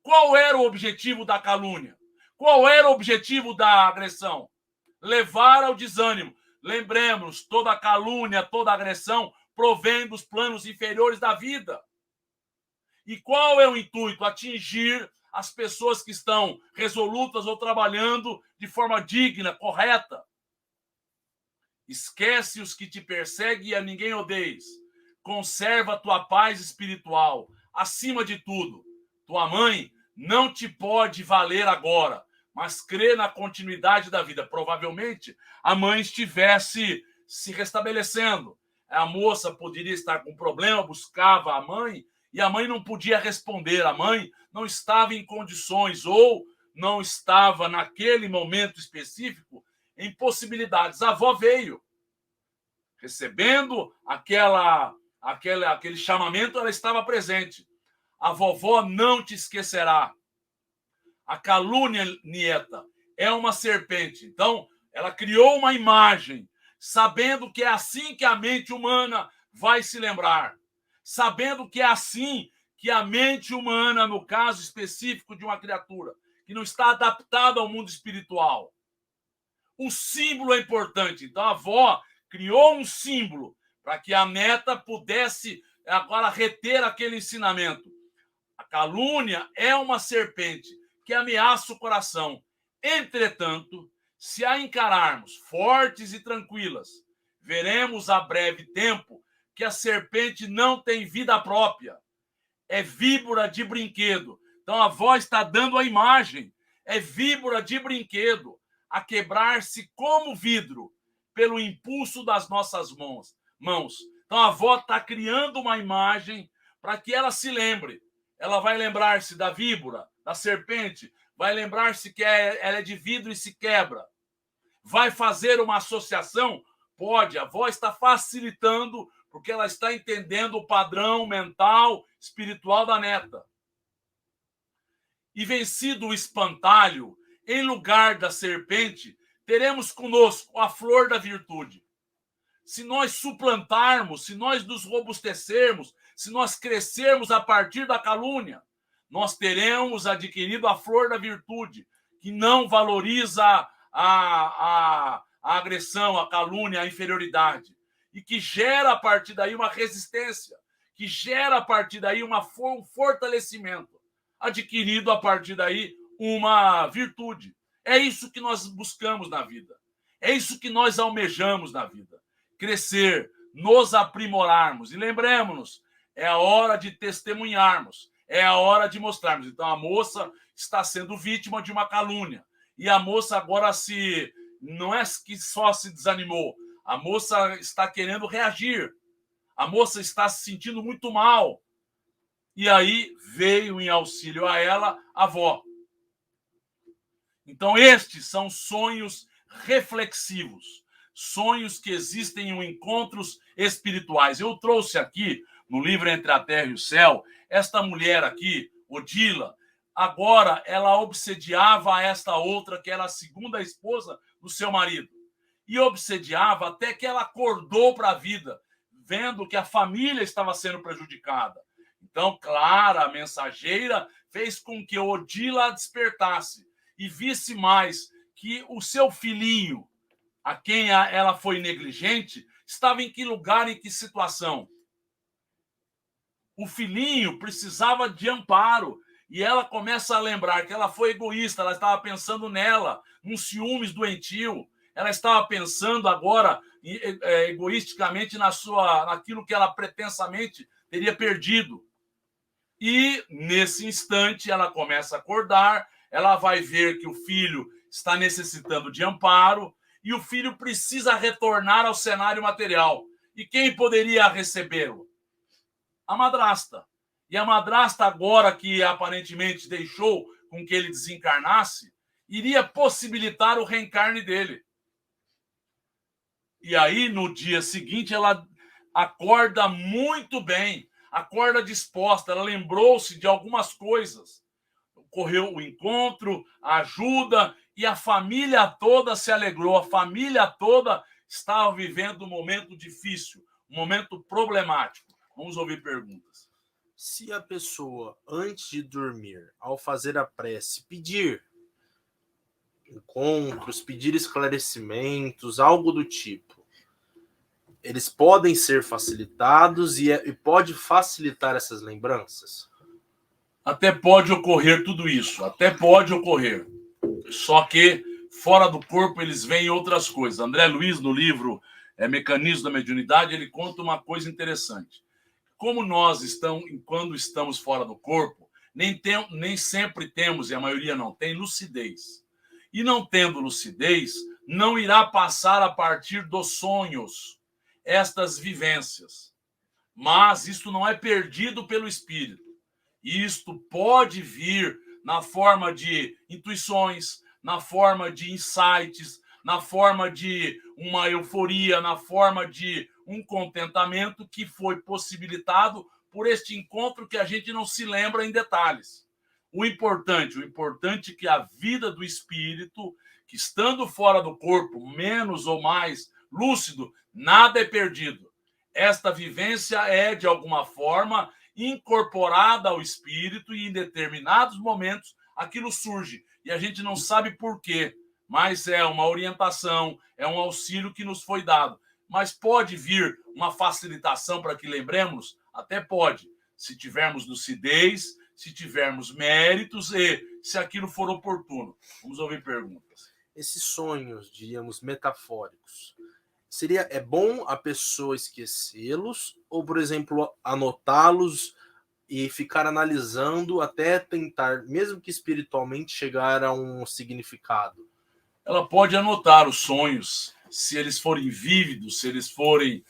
Qual era o objetivo da calúnia? Qual era o objetivo da agressão? Levar ao desânimo. Lembremos, toda calúnia, toda agressão provém dos planos inferiores da vida. E qual é o intuito? Atingir as pessoas que estão resolutas ou trabalhando de forma digna, correta. Esquece os que te perseguem e a ninguém odeies. Conserva a tua paz espiritual. Acima de tudo, tua mãe não te pode valer agora, mas crê na continuidade da vida. Provavelmente a mãe estivesse se restabelecendo. A moça poderia estar com problema, buscava a mãe, e a mãe não podia responder. A mãe não estava em condições ou não estava naquele momento específico em possibilidades. A avó veio. Recebendo aquele chamamento, ela estava presente. A vovó não te esquecerá. A calúnia, nieta, é uma serpente. Então, ela criou uma imagem, sabendo que é assim que a mente humana vai se lembrar. Sabendo que é assim que a mente humana, no caso específico de uma criatura, que não está adaptada ao mundo espiritual. O símbolo é importante. Então, a avó criou um símbolo para que a neta pudesse agora reter aquele ensinamento. A calúnia é uma serpente que ameaça o coração. Entretanto, se a encararmos fortes e tranquilas, veremos a breve tempo que a serpente não tem vida própria. É víbora de brinquedo. Então a avó está dando a imagem. É víbora de brinquedo, a quebrar-se como vidro pelo impulso das nossas mãos. Então a avó está criando uma imagem para que ela se lembre. Ela vai lembrar-se da víbora, da serpente, vai lembrar-se que ela é de vidro e se quebra. Vai fazer uma associação? Pode, a avó está facilitando, porque ela está entendendo o padrão mental, espiritual da neta. E vencido o espantalho, em lugar da serpente, teremos conosco a flor da virtude. Se nós suplantarmos, se nós nos robustecermos, se nós crescermos a partir da calúnia, nós teremos adquirido a flor da virtude, que não valoriza a agressão, a calúnia, a inferioridade, e que gera a partir daí uma resistência, que gera a partir daí um fortalecimento, adquirido a partir daí uma virtude. É isso que nós buscamos na vida. É isso que nós almejamos na vida. Crescer, nos aprimorarmos. E lembremos-nos, é a hora de testemunharmos, é a hora de mostrarmos. Então a moça está sendo vítima de uma calúnia. E a moça agora não é que só se desanimou, a moça está querendo reagir. A moça está se sentindo muito mal. E aí veio em auxílio a ela a avó. Então estes são sonhos reflexivos, sonhos que existem em encontros espirituais. Eu trouxe aqui, no livro Entre a Terra e o Céu, esta mulher aqui, Odila, agora ela obsediava esta outra, que era a segunda esposa do seu marido. E obsediava até que ela acordou para a vida, vendo que a família estava sendo prejudicada. Então, Clara, a mensageira, fez com que Odila despertasse e visse mais que o seu filhinho, a quem ela foi negligente, estava em que lugar, em que situação. O filhinho precisava de amparo. E ela começa a lembrar que ela foi egoísta, ela estava pensando nela, num ciúmes doentio. Ela estava pensando agora egoisticamente naquilo que ela pretensamente teria perdido. E, nesse instante, ela começa a acordar, ela vai ver que o filho está necessitando de amparo e o filho precisa retornar ao cenário material. E quem poderia recebê-lo? A madrasta. E a madrasta, agora que aparentemente deixou com que ele desencarnasse, iria possibilitar o reencarne dele. E aí, no dia seguinte, ela acorda muito bem, acorda disposta, ela lembrou-se de algumas coisas. Ocorreu o encontro, a ajuda, e a família toda se alegrou, a família toda estava vivendo um momento difícil, um momento problemático. Vamos ouvir perguntas. Se a pessoa, antes de dormir, ao fazer a prece, pedir encontros, pedir esclarecimentos, algo do tipo, eles podem ser facilitados e pode facilitar essas lembranças? Até pode ocorrer tudo isso, até pode ocorrer. Só que fora do corpo eles veem outras coisas. André Luiz, no livro Mecanismo da Mediunidade, ele conta uma coisa interessante. Como nós quando estamos fora do corpo, nem sempre temos, e a maioria não tem, lucidez. E não tendo lucidez, não irá passar a partir dos sonhos estas vivências. Mas isto não é perdido pelo espírito. Isto pode vir na forma de intuições, na forma de insights, na forma de uma euforia, na forma de um contentamento que foi possibilitado por este encontro que a gente não se lembra em detalhes. O importante é que a vida do espírito, que estando fora do corpo, menos ou mais lúcido, nada é perdido. Esta vivência é, de alguma forma, incorporada ao espírito e em determinados momentos aquilo surge. E a gente não sabe por quê, mas é uma orientação, é um auxílio que nos foi dado. Mas pode vir uma facilitação para que lembremos? Até pode, se tivermos lucidez, se tivermos méritos e se aquilo for oportuno. Vamos ouvir perguntas. Esses sonhos, diríamos, metafóricos, é bom a pessoa esquecê-los ou, por exemplo, anotá-los e ficar analisando até tentar, mesmo que espiritualmente, chegar a um significado? Ela pode anotar os sonhos, se eles forem vívidos, se eles forem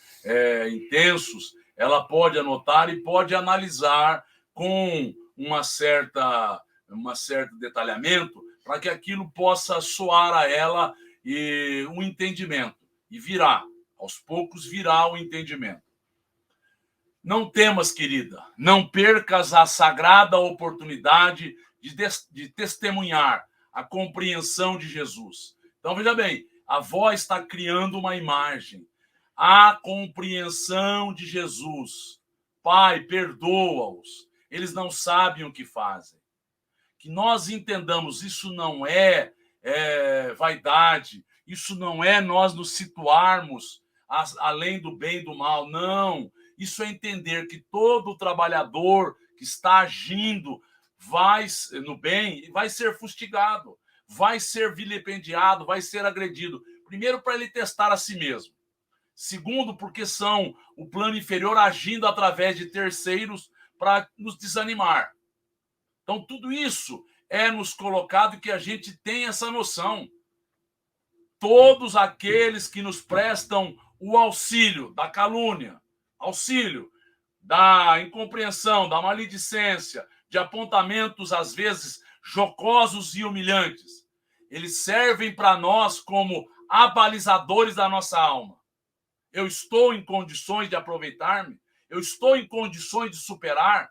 intensos, ela pode anotar e pode analisar com um certo detalhamento para que aquilo possa soar a ela e um entendimento. E virá, aos poucos virá o entendimento. Não temas, querida, não percas a sagrada oportunidade de testemunhar a compreensão de Jesus. Então, veja bem, a avó está criando uma imagem. A compreensão de Jesus. Pai, perdoa-os. Eles não sabem o que fazem. Que nós entendamos, isso não é vaidade, isso não é nós nos situarmos além do bem e do mal, não. Isso é entender que todo trabalhador que está agindo no bem vai ser fustigado, vai ser vilipendiado, vai ser agredido. Primeiro, para ele testar a si mesmo. Segundo, porque são o plano inferior agindo através de terceiros para nos desanimar. Então, tudo isso é nos colocado que a gente tem essa noção. Todos aqueles que nos prestam o auxílio da calúnia, auxílio da incompreensão, da maledicência, de apontamentos, às vezes, jocosos e humilhantes, eles servem para nós como abalizadores da nossa alma. Eu estou em condições de aproveitar-me? Eu estou em condições de superar?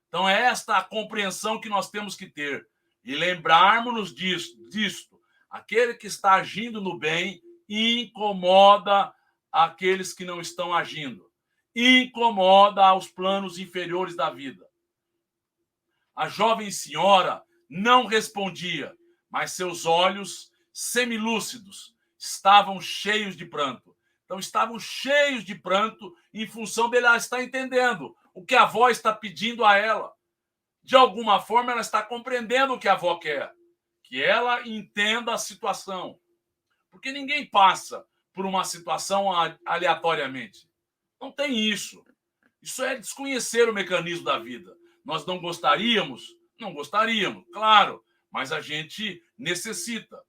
Então, é esta a compreensão que nós temos que ter. E lembrarmos-nos disto. Aquele que está agindo no bem incomoda aqueles que não estão agindo. Incomoda aos planos inferiores da vida. A jovem senhora não respondia, mas seus olhos, semilúcidos, estavam cheios de pranto. Então, estavam cheios de pranto em função dele estar entendendo o que a avó está pedindo a ela. De alguma forma, ela está compreendendo o que a avó quer. Que ela entenda a situação. Porque ninguém passa por uma situação aleatoriamente. Não tem isso. Isso é desconhecer o mecanismo da vida. Nós não gostaríamos? Não gostaríamos, claro, mas a gente necessita.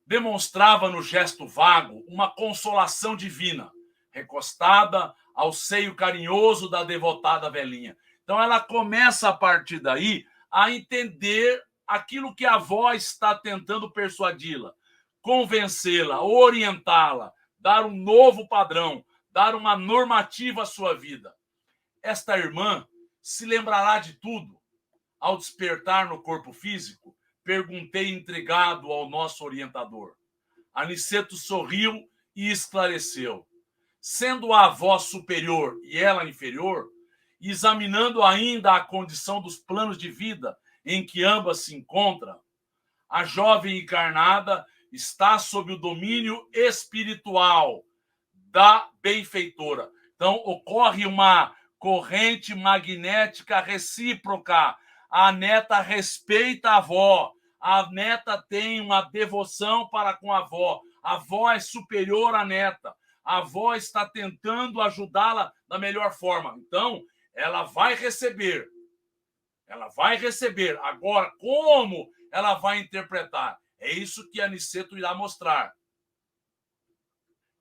Demonstrava no gesto vago uma consolação divina, recostada ao seio carinhoso da devotada velhinha. Então ela começa a partir daí a entender aquilo que a avó está tentando persuadi-la, convencê-la, orientá-la, dar um novo padrão, dar uma normativa à sua vida. Esta irmã se lembrará de tudo. Ao despertar no corpo físico, perguntei intrigado ao nosso orientador. Aniceto sorriu e esclareceu. Sendo a avó superior e ela inferior, examinando ainda a condição dos planos de vida em que ambas se encontram, a jovem encarnada está sob o domínio espiritual da benfeitora. Então, ocorre uma corrente magnética recíproca. A neta respeita a avó. A neta tem uma devoção para com a avó. A avó é superior à neta. A avó está tentando ajudá-la da melhor forma. Então, ela vai receber. Ela vai receber. Agora, como ela vai interpretar? É isso que Aniceto irá mostrar.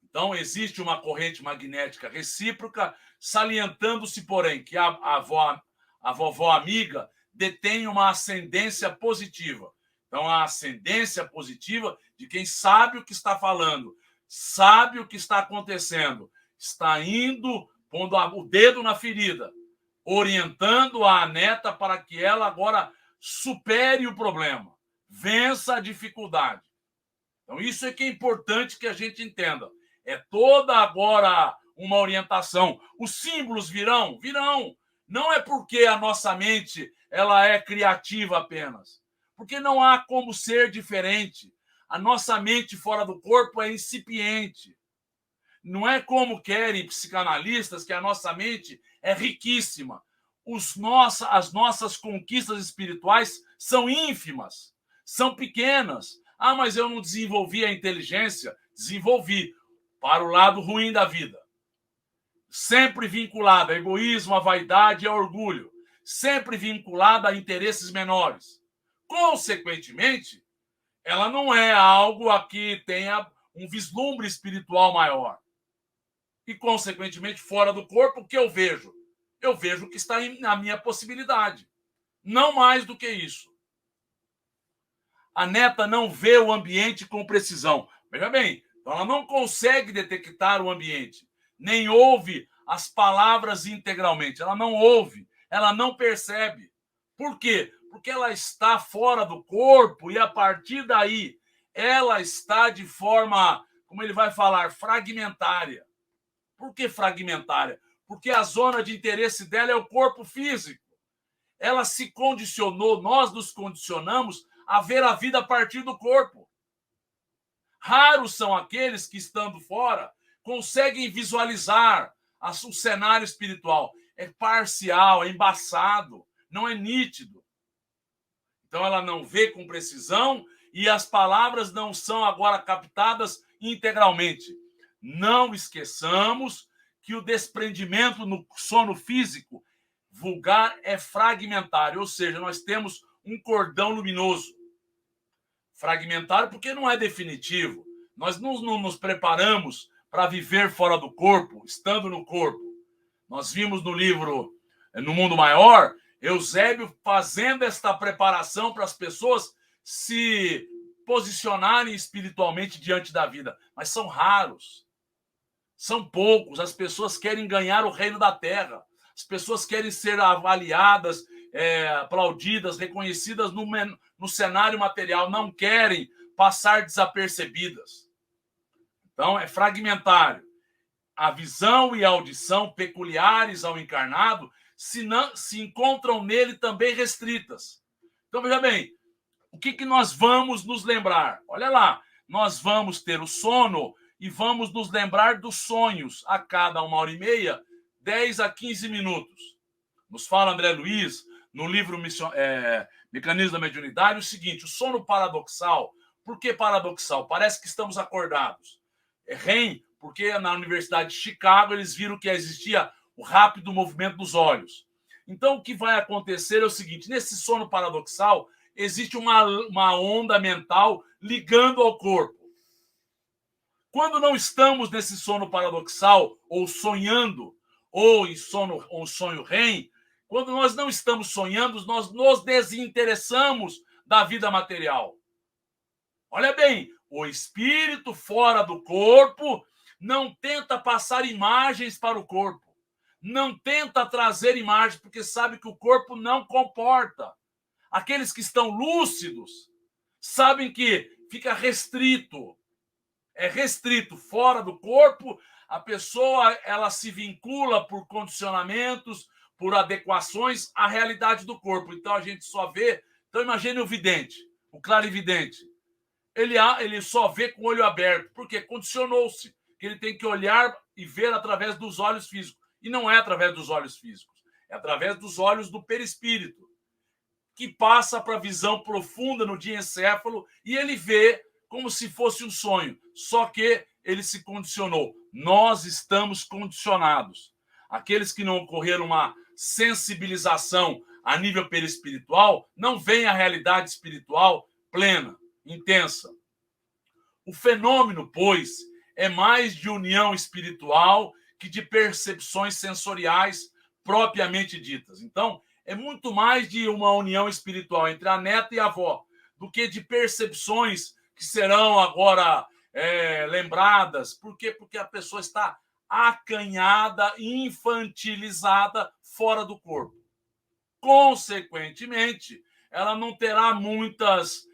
Então, existe uma corrente magnética recíproca, salientando-se, porém, que a vovó amiga detém uma ascendência positiva. Então, a ascendência positiva de quem sabe o que está falando, sabe o que está acontecendo, está indo, pondo o dedo na ferida, orientando a neta para que ela agora supere o problema, vença a dificuldade. Então, isso é que é importante que a gente entenda. É toda agora uma orientação. Os símbolos virão? Virão. Não é porque a nossa mente ela é criativa apenas. Porque não há como ser diferente. A nossa mente fora do corpo é incipiente. Não é como querem psicanalistas que a nossa mente é riquíssima. As nossas conquistas espirituais são ínfimas, são pequenas. Ah, mas eu não desenvolvi a inteligência. Desenvolvi para o lado ruim da vida. Sempre vinculada a egoísmo, a vaidade e a orgulho. Sempre vinculada a interesses menores. Consequentemente, ela não é algo a que tenha um vislumbre espiritual maior. E, consequentemente, fora do corpo, o que eu vejo? Eu vejo o que está na minha possibilidade. Não mais do que isso. A neta não vê o ambiente com precisão. Veja bem, ela não consegue detectar o ambiente, nem ouve as palavras integralmente. Ela não ouve, ela não percebe. Por quê? Porque ela está fora do corpo e, a partir daí, ela está de forma, como ele vai falar, fragmentária. Por que fragmentária? Porque a zona de interesse dela é o corpo físico. Ela se condicionou, nós nos condicionamos a ver a vida a partir do corpo. Raros são aqueles que, estando fora, conseguem visualizar o cenário espiritual. É parcial, é embaçado, não é nítido. Então ela não vê com precisão e as palavras não são agora captadas integralmente. Não esqueçamos que o desprendimento no sono físico vulgar é fragmentário, ou seja, nós temos um cordão luminoso. Fragmentário porque não é definitivo. Nós não nos preparamos para viver fora do corpo, estando no corpo. Nós vimos no livro No Mundo Maior, Eusébio fazendo esta preparação para as pessoas se posicionarem espiritualmente diante da vida. Mas são raros. São poucos. As pessoas querem ganhar o reino da terra. As pessoas querem ser avaliadas, aplaudidas, reconhecidas no cenário material. Não querem passar desapercebidas. Então, é fragmentário. A visão e a audição peculiares ao encarnado se encontram nele também restritas. Então, veja bem, o que nós vamos nos lembrar? Olha lá, nós vamos ter o sono e vamos nos lembrar dos sonhos a cada 1h30, 10 a 15 minutos. Nos fala André Luiz, no livro Mecanismo da Mediunidade, o seguinte: o sono paradoxal. Por que paradoxal? Parece que estamos acordados. REM, porque na Universidade de Chicago eles viram que existia o rápido movimento dos olhos. Então, o que vai acontecer é o seguinte: nesse sono paradoxal, existe uma onda mental ligando ao corpo. Quando não estamos nesse sono paradoxal, ou sonhando, ou em sonho REM, quando nós não estamos sonhando, nós nos desinteressamos da vida material. Olha bem, o espírito fora do corpo não tenta passar imagens para o corpo. Não tenta trazer imagens, porque sabe que o corpo não comporta. Aqueles que estão lúcidos sabem que fica restrito. É restrito, fora do corpo, a pessoa ela se vincula por condicionamentos, por adequações à realidade do corpo. Então a gente só vê. Então imagine o vidente, o clarividente. Ele só vê com o olho aberto, porque condicionou-se que ele tem que olhar e ver através dos olhos físicos. E não é através dos olhos físicos, é através dos olhos do perispírito, que passa para a visão profunda no diencéfalo e ele vê como se fosse um sonho, só que ele se condicionou. Nós estamos condicionados. Aqueles que não ocorreram uma sensibilização a nível perispiritual não veem a realidade espiritual plena, intensa. O fenômeno, pois, é mais de união espiritual que de percepções sensoriais propriamente ditas. Então, é muito mais de uma união espiritual entre a neta e a avó do que de percepções que serão agora lembradas. Por quê? Porque a pessoa está acanhada, infantilizada, fora do corpo. Consequentemente, ela não terá muitas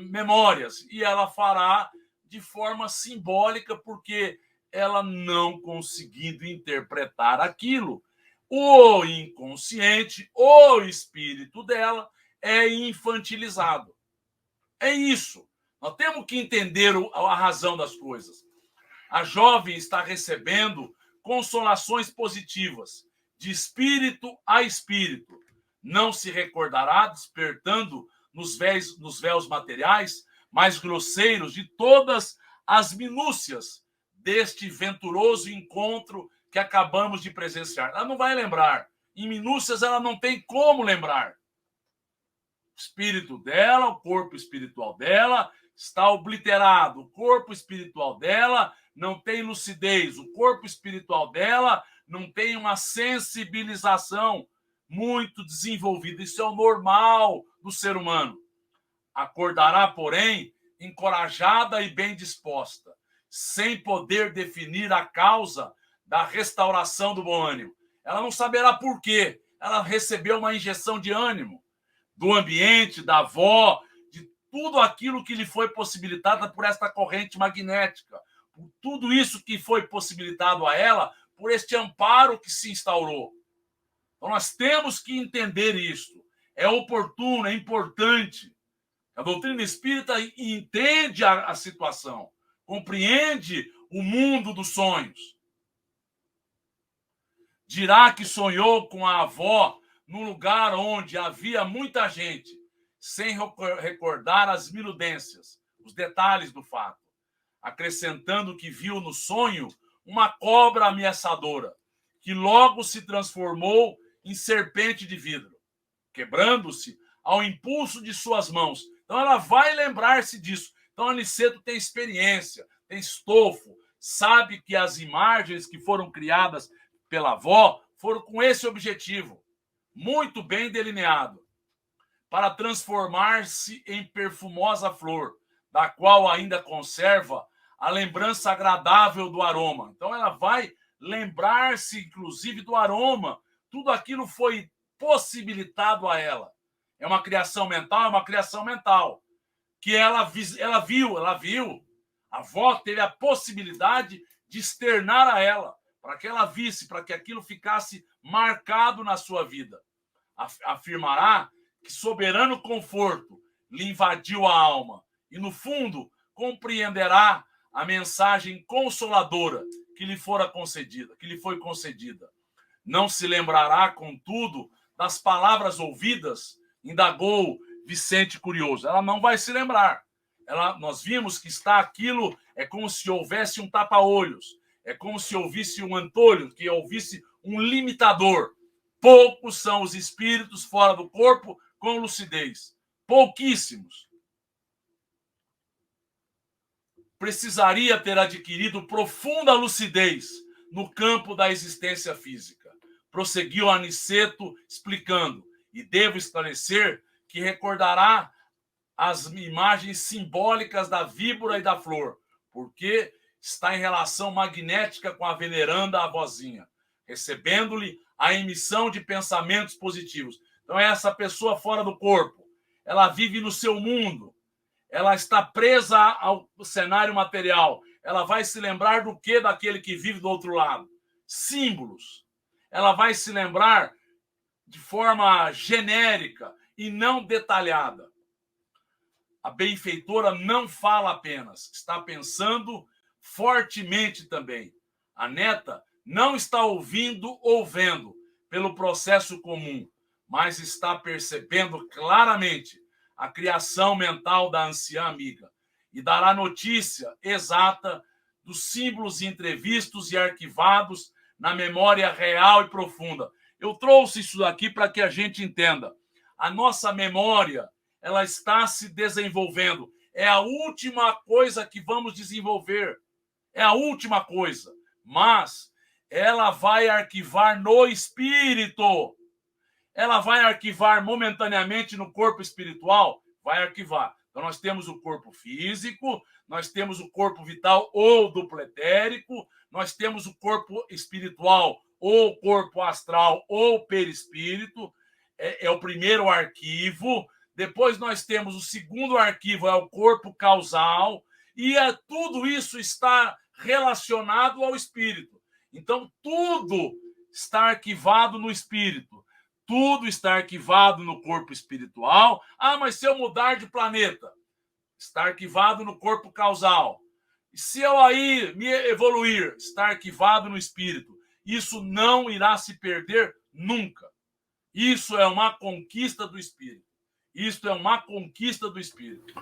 memórias e ela fará de forma simbólica porque ela não conseguindo interpretar aquilo. O inconsciente, o espírito dela é infantilizado. É isso. Nós temos que entender a razão das coisas. A jovem está recebendo consolações positivas, de espírito a espírito. Não se recordará, despertando nos véus materiais mais grosseiros de todas as minúcias deste venturoso encontro que acabamos de presenciar. Ela não vai lembrar. Em minúcias, ela não tem como lembrar. O espírito dela, o corpo espiritual dela está obliterado. O corpo espiritual dela não tem lucidez. O corpo espiritual dela não tem uma sensibilização muito desenvolvida. Isso é o normal do ser humano. Acordará, porém, encorajada e bem disposta, sem poder definir a causa da restauração do bom ânimo. Ela não saberá por quê. Ela recebeu uma injeção de ânimo do ambiente, da avó, de tudo aquilo que lhe foi possibilitado por esta corrente magnética, por tudo isso que foi possibilitado a ela, por este amparo que se instaurou. Então nós temos que entender isto. É oportuno, é importante. A doutrina espírita entende a situação, compreende o mundo dos sonhos. Dirá que sonhou com a avó num lugar onde havia muita gente, sem recordar as minudências, os detalhes do fato, acrescentando que viu no sonho uma cobra ameaçadora, que logo se transformou em serpente de vidro, quebrando-se ao impulso de suas mãos. Então ela vai lembrar-se disso. Então Aniceto tem experiência, tem estofo, sabe que as imagens que foram criadas pela avó foram com esse objetivo, muito bem delineado, para transformar-se em perfumosa flor, da qual ainda conserva a lembrança agradável do aroma. Então ela vai lembrar-se, inclusive, do aroma. Tudo aquilo foi possibilitado a ela. É uma criação mental, é uma criação mental. Que ela viu. A avó teve a possibilidade de externar a ela, para que ela visse, para que aquilo ficasse marcado na sua vida. Afirmará que soberano conforto lhe invadiu a alma e, no fundo, compreenderá a mensagem consoladora que lhe foi concedida. Não se lembrará, contudo, das palavras ouvidas, indagou Vicente curioso. Ela não vai se lembrar. Nós vimos que está aquilo, é como se houvesse um tapa-olhos, é como se ouvisse um antolho, que ouvisse um limitador. Poucos são os espíritos fora do corpo com lucidez. Pouquíssimos. Precisaria ter adquirido profunda lucidez no campo da existência física. Prosseguiu Aniceto explicando, e devo esclarecer que recordará as imagens simbólicas da víbora e da flor, porque está em relação magnética com a veneranda avózinha, recebendo-lhe a emissão de pensamentos positivos. Então, essa pessoa fora do corpo, ela vive no seu mundo, ela está presa ao cenário material, ela vai se lembrar do que daquele que vive do outro lado? Símbolos. Ela vai se lembrar de forma genérica e não detalhada. A benfeitora não fala apenas, está pensando fortemente também. A neta não está ouvindo ou vendo pelo processo comum, mas está percebendo claramente a criação mental da anciã amiga e dará notícia exata dos símbolos entrevistos e arquivados na memória real e profunda. Eu trouxe isso aqui para que a gente entenda. A nossa memória, ela está se desenvolvendo. É a última coisa que vamos desenvolver. É a última coisa. Mas ela vai arquivar no espírito. Ela vai arquivar momentaneamente no corpo espiritual? Vai arquivar. Então, nós temos o corpo físico, nós temos o corpo vital ou duplo etérico, nós temos o corpo espiritual ou corpo astral ou perispírito, é o primeiro arquivo. Depois nós temos o segundo arquivo, é o corpo causal, e tudo isso está relacionado ao espírito. Então, tudo está arquivado no espírito. Tudo está arquivado no corpo espiritual. Ah, mas se eu mudar de planeta, está arquivado no corpo causal. E se eu aí me evoluir, está arquivado no espírito. Isso não irá se perder nunca. Isso é uma conquista do espírito. Isto é uma conquista do espírito.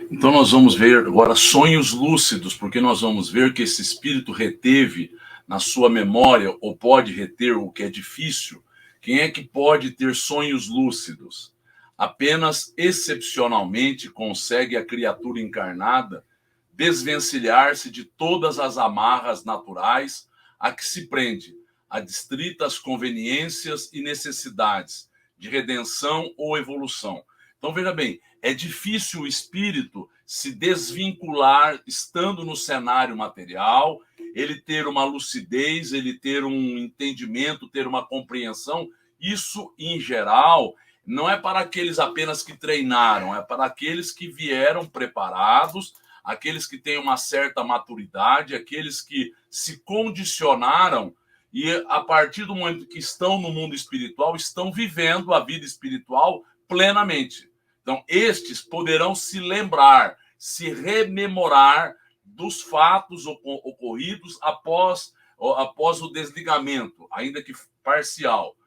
Então nós vamos ver agora sonhos lúcidos, porque nós vamos ver que esse espírito reteve na sua memória, ou pode reter, o que é difícil. Quem é que pode ter sonhos lúcidos? Apenas excepcionalmente consegue a criatura encarnada desvencilhar-se de todas as amarras naturais a que se prende, a distritas conveniências e necessidades de redenção ou evolução. Então, veja bem, é difícil o espírito se desvincular estando no cenário material, ele ter uma lucidez, ele ter um entendimento, ter uma compreensão. Isso, em geral, não é para aqueles apenas que treinaram, é para aqueles que vieram preparados, aqueles que têm uma certa maturidade, aqueles que se condicionaram e, a partir do momento que estão no mundo espiritual, estão vivendo a vida espiritual plenamente. Então, estes poderão se lembrar, se rememorar dos fatos ocorridos após o desligamento, ainda que parcial.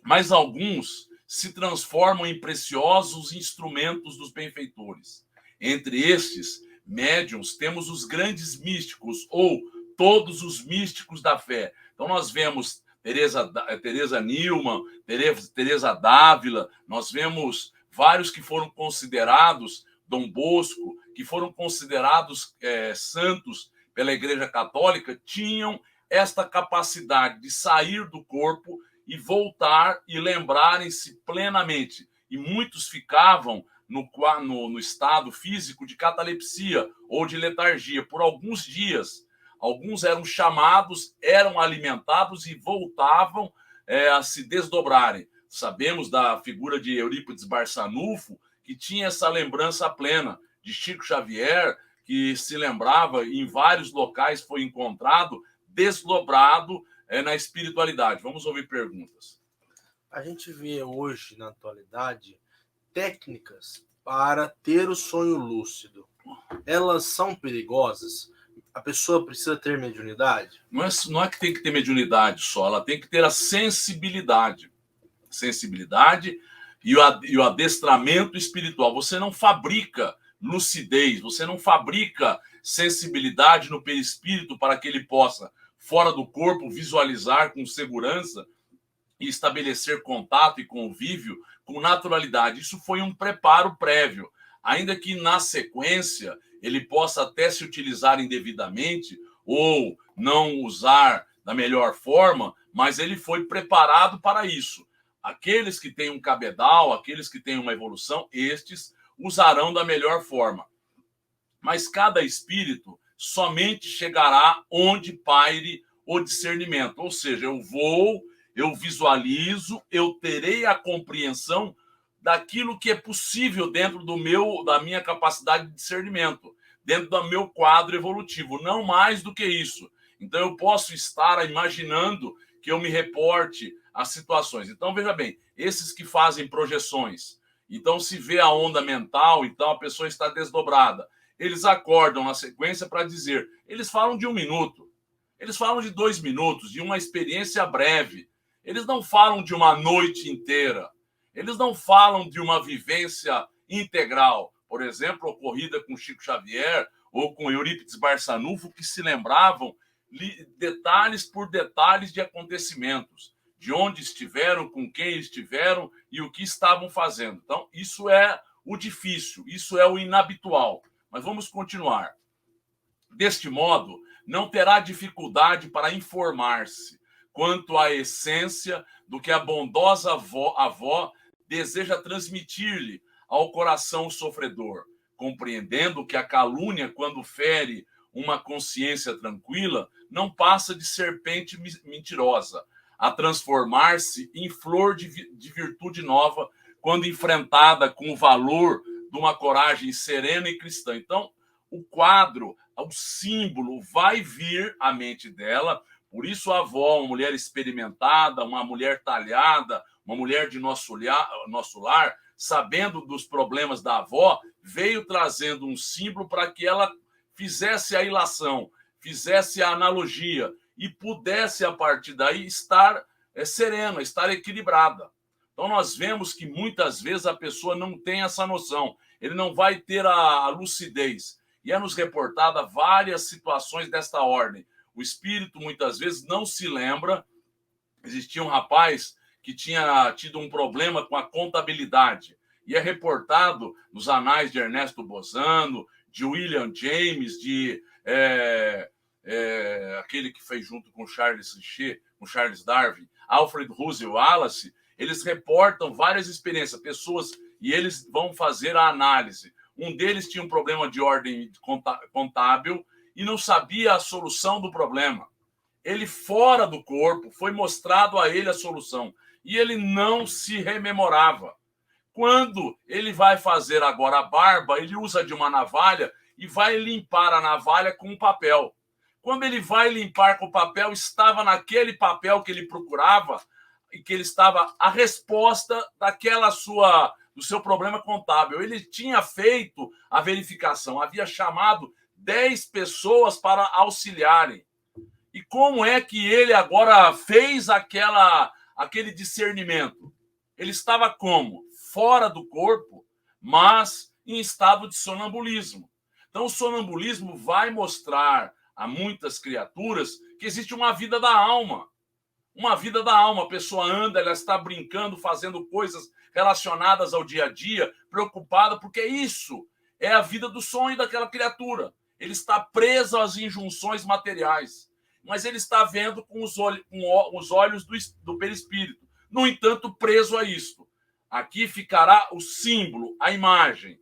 Mas alguns se transformam em preciosos instrumentos dos benfeitores. Entre estes médiuns, temos os grandes místicos, ou todos os místicos da fé. Então, nós vemos Teresa Newman, Teresa Dávila, nós vemos vários que foram considerados, Dom Bosco, que foram considerados santos pela Igreja Católica, tinham esta capacidade de sair do corpo e voltar e lembrarem-se plenamente. E muitos ficavam no estado físico de catalepsia ou de letargia por alguns dias. Alguns eram chamados, eram alimentados e voltavam a se desdobrarem. Sabemos da figura de Eurípides Barçanufo, que tinha essa lembrança plena, de Chico Xavier, que se lembrava, em vários locais foi encontrado, desdobrado na espiritualidade. Vamos ouvir perguntas. A gente vê hoje, na atualidade, técnicas para ter o sonho lúcido. Elas são perigosas? A pessoa precisa ter mediunidade? Não é que tem que ter mediunidade só, ela tem que ter a sensibilidade. Sensibilidade e o adestramento espiritual. Você não fabrica lucidez, você não fabrica sensibilidade no perispírito para que ele possa, fora do corpo, visualizar com segurança e estabelecer contato e convívio com naturalidade. Isso foi um preparo prévio, ainda que na sequência ele possa até se utilizar indevidamente ou não usar da melhor forma, mas ele foi preparado para isso. Aqueles que têm um cabedal, aqueles que têm uma evolução, estes usarão da melhor forma. Mas cada espírito somente chegará onde paire o discernimento. Ou seja, eu visualizo, eu terei a compreensão daquilo que é possível dentro da minha capacidade de discernimento, dentro do meu quadro evolutivo, não mais do que isso. Então eu posso estar imaginando que eu me reporte às situações. Então, veja bem, esses que fazem projeções, então se vê a onda mental, então a pessoa está desdobrada. Eles acordam na sequência para dizer, eles falam de 1 minuto, Eles falam de 2 minutos, de uma experiência breve. Eles não falam de uma noite inteira. Eles não falam de uma vivência integral. Por exemplo, ocorrida com Chico Xavier ou com Eurípides Barçanufo, que se lembravam detalhes por detalhes de acontecimentos, de onde estiveram, com quem estiveram e o que estavam fazendo. Então, isso é o difícil, isso é o inabitual. Mas vamos continuar. Deste modo, não terá dificuldade para informar-se quanto à essência do que a bondosa avó deseja transmitir-lhe ao coração sofredor, compreendendo que a calúnia, quando fere uma consciência tranquila, não passa de serpente mentirosa, a transformar-se em flor de virtude nova, quando enfrentada com o valor de uma coragem serena e cristã. Então, o quadro, o símbolo vai vir à mente dela. Por isso a avó, uma mulher experimentada, uma mulher talhada, uma mulher de nosso lar, sabendo dos problemas da avó, veio trazendo um símbolo para que ela fizesse a ilação, fizesse a analogia e pudesse, a partir daí, estar serena, estar equilibrada. Então nós vemos que muitas vezes a pessoa não tem essa noção, ele não vai ter a lucidez. E é nos reportada várias situações desta ordem. O espírito muitas vezes não se lembra. Existia um rapaz que tinha tido um problema com a contabilidade. E é reportado nos anais de Ernesto Bozano, de William James, de aquele que fez junto com Charles Richer, com Charles Darwin, Alfred Russel Wallace. Eles reportam várias experiências, pessoas, e eles vão fazer a análise. Um deles tinha um problema de ordem contábil e não sabia a solução do problema. Ele, fora do corpo, foi mostrado a ele a solução e ele não se rememorava. Quando ele vai fazer agora a barba, ele usa de uma navalha e vai limpar a navalha com um papel. Quando ele vai limpar com o papel, estava naquele papel que ele procurava e que ele estava a resposta do seu problema contábil. Ele tinha feito a verificação, havia chamado 10 pessoas para auxiliarem. E como é que ele agora fez aquele discernimento? Ele estava como? Fora do corpo, mas em estado de sonambulismo. Então, o sonambulismo vai mostrar a muitas criaturas que existe uma vida da alma. Uma vida da alma. A pessoa anda, ela está brincando, fazendo coisas relacionadas ao dia a dia, preocupada, porque isso é a vida do sonho daquela criatura. Ele está preso às injunções materiais, mas ele está vendo com os olhos do perispírito. No entanto, preso a isto. Aqui ficará o símbolo, a imagem.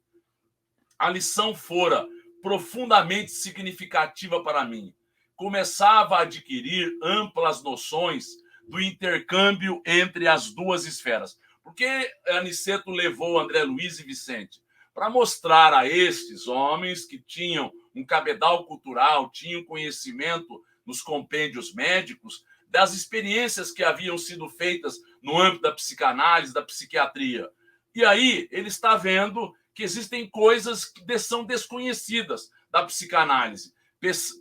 A lição fora profundamente significativa para mim. Começava a adquirir amplas noções do intercâmbio entre as duas esferas. Por que Aniceto levou André Luiz e Vicente? Para mostrar a estes homens que tinham um cabedal cultural, tinham conhecimento nos compêndios médicos, das experiências que haviam sido feitas no âmbito da psicanálise, da psiquiatria. E aí ele está vendo que existem coisas que são desconhecidas da psicanálise.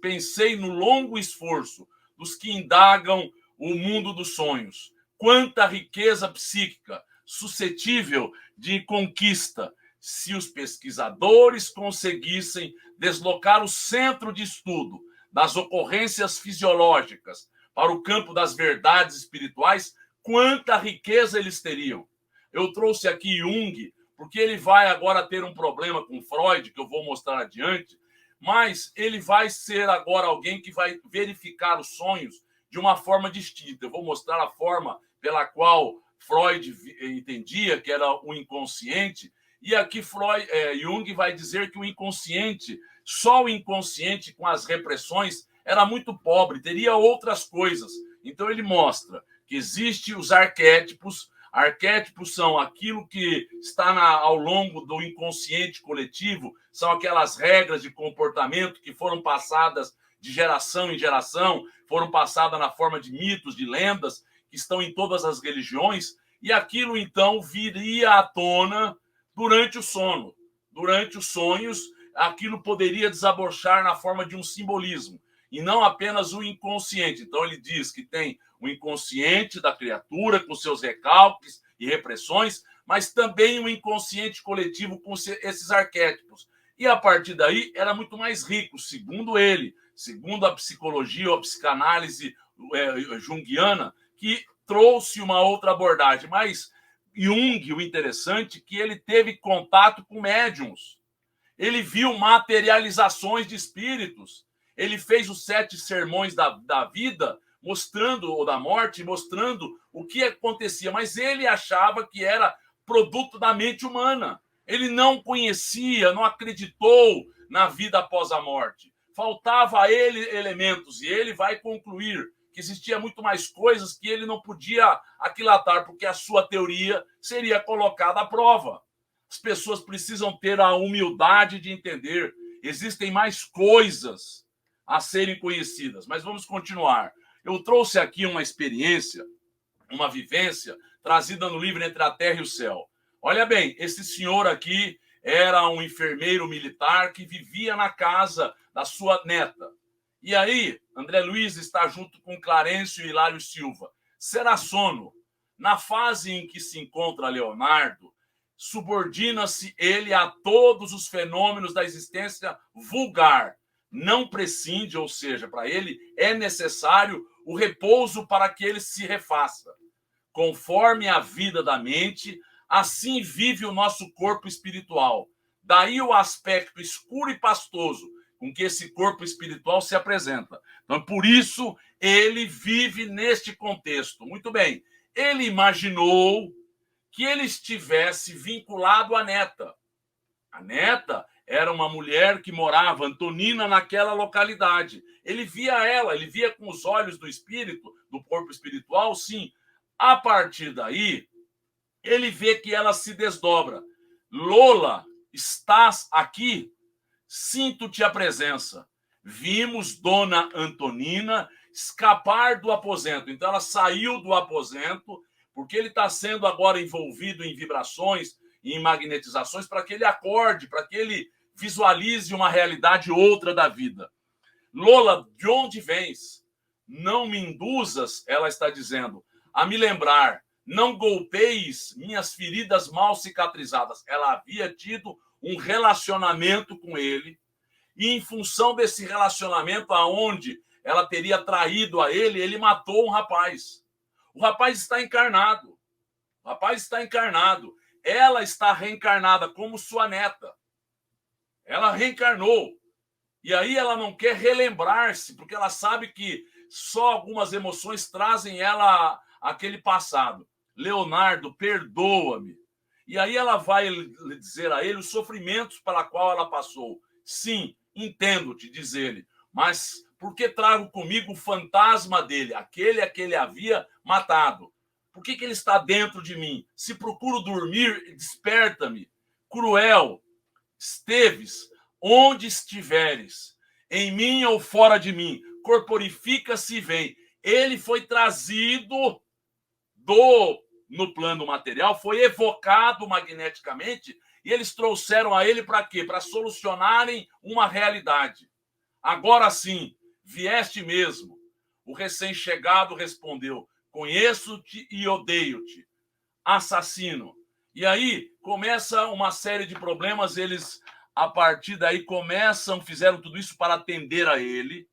Pensei no longo esforço dos que indagam o mundo dos sonhos. Quanta riqueza psíquica suscetível de conquista se os pesquisadores conseguissem deslocar o centro de estudo das ocorrências fisiológicas para o campo das verdades espirituais, quanta riqueza eles teriam. Eu trouxe aqui Jung, porque ele vai agora ter um problema com Freud, que eu vou mostrar adiante, mas ele vai ser agora alguém que vai verificar os sonhos de uma forma distinta. Eu vou mostrar a forma pela qual Freud entendia que era o inconsciente, e aqui Jung vai dizer que o inconsciente, só o inconsciente com as repressões, era muito pobre, teria outras coisas. Então ele mostra que existem os arquétipos. Arquétipos são aquilo que está ao longo do inconsciente coletivo, são aquelas regras de comportamento que foram passadas de geração em geração, foram passadas na forma de mitos, de lendas, que estão em todas as religiões, e aquilo então viria à tona durante o sono. Durante os sonhos, aquilo poderia desabrochar na forma de um simbolismo. e não apenas o inconsciente. Então ele diz que tem o inconsciente da criatura com seus recalques e repressões, mas também o inconsciente coletivo com esses arquétipos. E a partir daí era muito mais rico, segundo ele, segundo a psicologia ou a psicanálise junguiana, que trouxe uma outra abordagem. Mas Jung, o interessante, é que ele teve contato com médiums. Ele viu materializações de espíritos. Ele fez os 7 sermões da vida, mostrando, ou da morte, mostrando o que acontecia. Mas ele achava que era produto da mente humana. Ele não conhecia, não acreditou na vida após a morte. Faltava a ele elementos, e ele vai concluir que existia muito mais coisas que ele não podia aquilatar, porque a sua teoria seria colocada à prova. As pessoas precisam ter a humildade de entender. Existem mais coisas a serem conhecidas. Mas vamos continuar. Eu trouxe aqui uma experiência, uma vivência, trazida no livro Entre a Terra e o Céu. Olha bem, esse senhor aqui era um enfermeiro militar que vivia na casa da sua neta. E aí, André Luiz está junto com Clarencio e Hilário Silva. Será sono. Na fase em que se encontra Leonardo, subordina-se ele a todos os fenômenos da existência vulgar. Não prescinde, ou seja, para ele é necessário o repouso para que ele se refaça. Conforme a vida da mente, assim vive o nosso corpo espiritual. Daí o aspecto escuro e pastoso com que esse corpo espiritual se apresenta. Então, por isso, ele vive neste contexto. Muito bem. Ele imaginou que ele estivesse vinculado à neta. A neta era uma mulher que morava, Antonina, naquela localidade. Ele via ela, ele via com os olhos do espírito, do corpo espiritual, sim. A partir daí, ele vê que ela se desdobra. Lola, estás aqui? Sinto-te a presença. Vimos Dona Antonina escapar do aposento. Então, ela saiu do aposento, porque ele está sendo agora envolvido em vibrações, em magnetizações, para que ele acorde, para que ele visualize uma realidade outra da vida. Lola, de onde vens? Não me induzas, ela está dizendo, a me lembrar. Não golpeis minhas feridas mal cicatrizadas. Ela havia tido um relacionamento com ele, e em função desse relacionamento, aonde ela teria traído a ele, ele matou um rapaz. O rapaz está encarnado. O rapaz está encarnado. Ela está reencarnada como sua neta. Ela reencarnou. E aí ela não quer relembrar-se, porque ela sabe que só algumas emoções trazem ela àquele passado. Leonardo, perdoa-me. E aí ela vai dizer a ele os sofrimentos para qual ela passou. Sim, entendo-te, diz ele, mas por que trago comigo o fantasma dele, aquele a que ele havia matado? Por que ele está dentro de mim? Se procuro dormir, desperta-me. Cruel, Esteves, onde estiveres, em mim ou fora de mim, corporifica-se e vem. Ele foi trazido no plano material, foi evocado magneticamente, e eles trouxeram a ele para quê? Para solucionarem uma realidade. Agora sim, vieste mesmo. O recém-chegado respondeu, conheço-te e odeio-te. Assassino. E aí começa uma série de problemas, eles, a partir daí, fizeram tudo isso para atender a ele,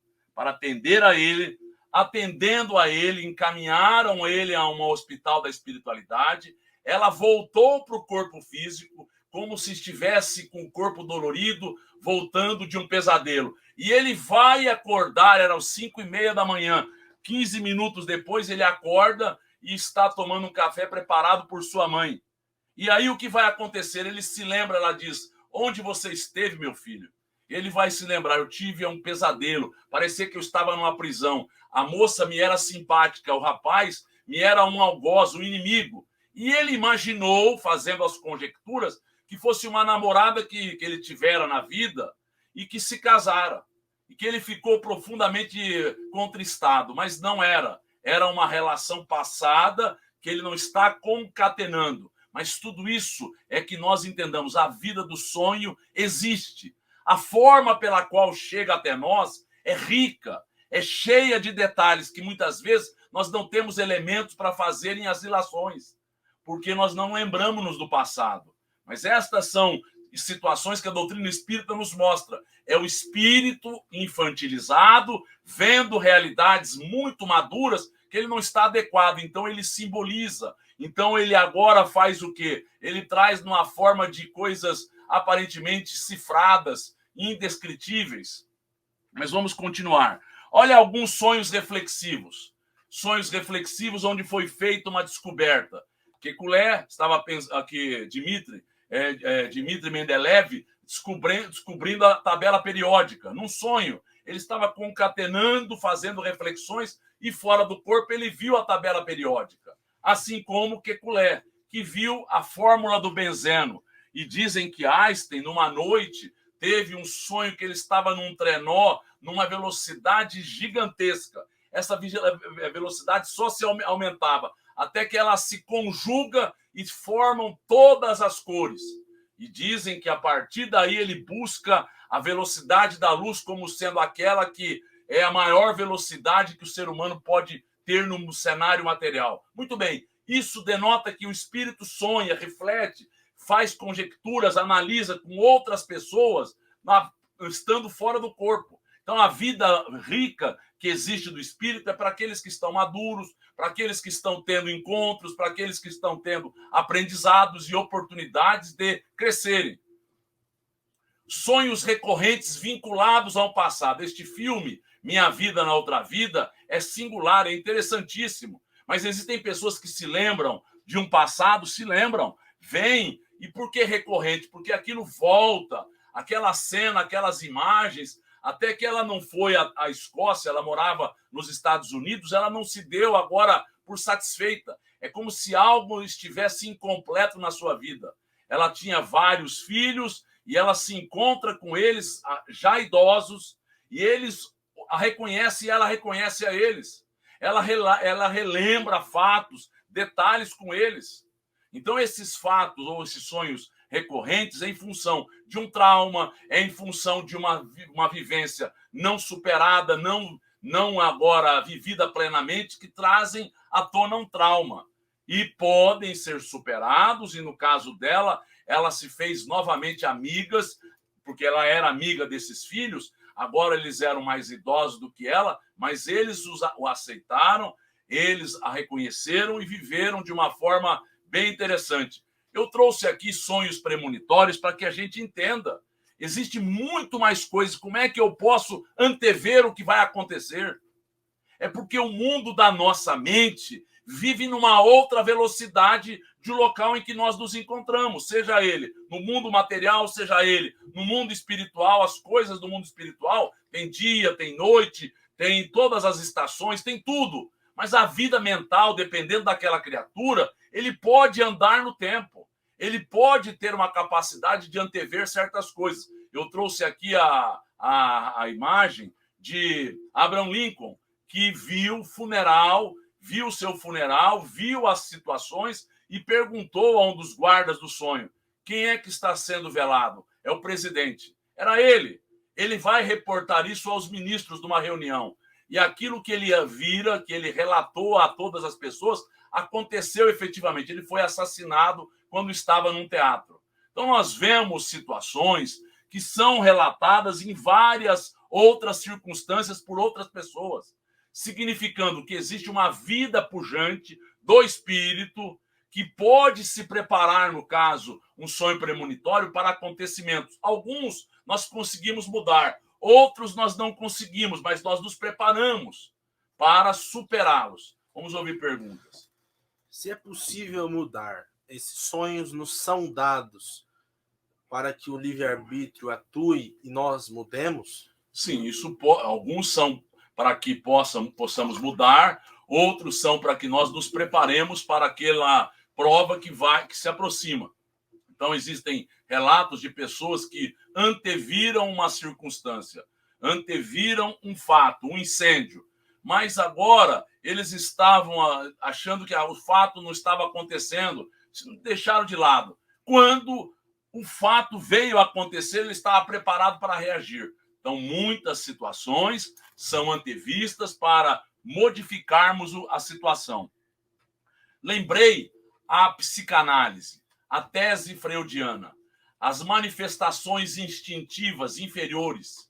atendendo a ele, encaminharam ele a um hospital da espiritualidade. Ela voltou para o corpo físico, como se estivesse com o corpo dolorido, voltando de um pesadelo. E ele vai acordar, eram 5:30 da manhã. 15 minutos depois, ele acorda e está tomando um café preparado por sua mãe. E aí o que vai acontecer? Ele se lembra, ela diz, onde você esteve, meu filho? Ele vai se lembrar, eu tive um pesadelo, parecia que eu estava numa prisão. A moça me era simpática, o rapaz me era um algoz, um inimigo. E ele imaginou, fazendo as conjecturas, que fosse uma namorada que ele tivera na vida e que se casara. E que ele ficou profundamente contristado, mas não era. Era uma relação passada que ele não está concatenando. Mas tudo isso é que nós entendamos, a vida do sonho existe. A forma pela qual chega até nós é rica, é cheia de detalhes que muitas vezes nós não temos elementos para fazerem as ilações, porque nós não lembramos-nos do passado. Mas estas são situações que a doutrina espírita nos mostra. É o espírito infantilizado, vendo realidades muito maduras, que ele não está adequado, então ele simboliza. Então ele agora faz o quê? Ele traz numa forma de coisas aparentemente cifradas, indescritíveis. Mas vamos continuar. Olha alguns sonhos reflexivos. Sonhos reflexivos onde foi feita uma descoberta. Kekulé estava pensando aqui, Dmitri Mendeleev descobrindo a tabela periódica. Num sonho, ele estava concatenando, fazendo reflexões e fora do corpo ele viu a tabela periódica. Assim como Kekulé, que viu a fórmula do benzeno. E dizem que Einstein, numa noite, teve um sonho que ele estava num trenó, numa velocidade gigantesca. Essa velocidade só se aumentava, até que ela se conjuga e formam todas as cores. E dizem que a partir daí ele busca a velocidade da luz como sendo aquela que é a maior velocidade que o ser humano pode ter no cenário material. Muito bem, isso denota que o espírito sonha, reflete, faz conjecturas, analisa com outras pessoas, estando fora do corpo. Então, a vida rica que existe do espírito é para aqueles que estão maduros, para aqueles que estão tendo encontros, para aqueles que estão tendo aprendizados e oportunidades de crescerem. Sonhos recorrentes vinculados ao passado. Este filme, Minha Vida na Outra Vida, é singular, é interessantíssimo. Mas existem pessoas que se lembram de um passado, se lembram, vêm. E por que recorrente? Porque aquilo volta, aquela cena, aquelas imagens. Até que ela não foi à Escócia, ela morava nos Estados Unidos, ela não se deu agora por satisfeita. É como se algo estivesse incompleto na sua vida. Ela tinha vários filhos e ela se encontra com eles já idosos e eles a reconhecem e ela reconhece a eles. Ela relembra fatos, detalhes com eles. Então, esses fatos ou esses sonhos recorrentes é em função de um trauma, é em função de uma vivência não superada, não agora vivida plenamente, que trazem à tona um trauma. E podem ser superados, e no caso dela, ela se fez novamente amigas, porque ela era amiga desses filhos, agora eles eram mais idosos do que ela, mas eles o aceitaram, eles a reconheceram e viveram de uma forma bem interessante. Eu trouxe aqui sonhos premonitórios para que a gente entenda. Existe muito mais coisas. Como é que eu posso antever o que vai acontecer? É porque o mundo da nossa mente vive numa outra velocidade de local em que nós nos encontramos, seja ele no mundo material, seja ele no mundo espiritual. As coisas do mundo espiritual tem dia, tem noite, tem todas as estações, tem tudo. Mas a vida mental, dependendo daquela criatura, ele pode andar no tempo. Ele pode ter uma capacidade de antever certas coisas. Eu trouxe aqui a imagem de Abraham Lincoln, que viu o seu funeral, viu as situações e perguntou a um dos guardas do sonho: quem é que está sendo velado? É o presidente. Era ele. Ele vai reportar isso aos ministros de uma reunião. E aquilo que ele vira, que ele relatou a todas as pessoas, aconteceu efetivamente. Ele foi assassinado quando estava num teatro. Então, nós vemos situações que são relatadas em várias outras circunstâncias por outras pessoas, significando que existe uma vida pujante do espírito que pode se preparar, no caso, um sonho premonitório para acontecimentos. Alguns nós conseguimos mudar, outros nós não conseguimos, mas nós nos preparamos para superá-los. Vamos ouvir perguntas. Se é possível mudar, esses sonhos nos são dados para que o livre-arbítrio atue e nós mudemos? Sim, alguns são para que possamos mudar, outros são para que nós nos preparemos para aquela prova que se aproxima. Então, existem relatos de pessoas que anteviram uma circunstância, anteviram um fato, um incêndio, mas agora eles estavam achando que o fato não estava acontecendo, deixaram de lado. Quando o fato veio a acontecer, ele estava preparado para reagir. Então, muitas situações são antevistas para modificarmos a situação. Lembrei a psicanálise, a tese freudiana, as manifestações instintivas inferiores.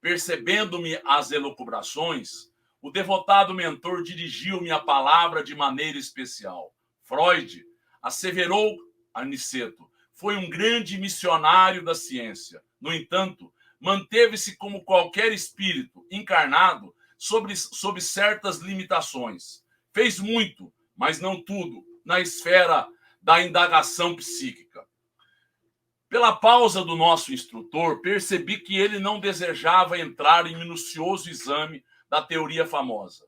Percebendo-me as elucubrações, o devotado mentor dirigiu-me a palavra de maneira especial. Freud asseverou a Aniceto, foi um grande missionário da ciência. No entanto, manteve-se como qualquer espírito encarnado sob certas limitações. Fez muito, mas não tudo, na esfera da indagação psíquica. Pela pausa do nosso instrutor, percebi que ele não desejava entrar em minucioso exame da teoria famosa.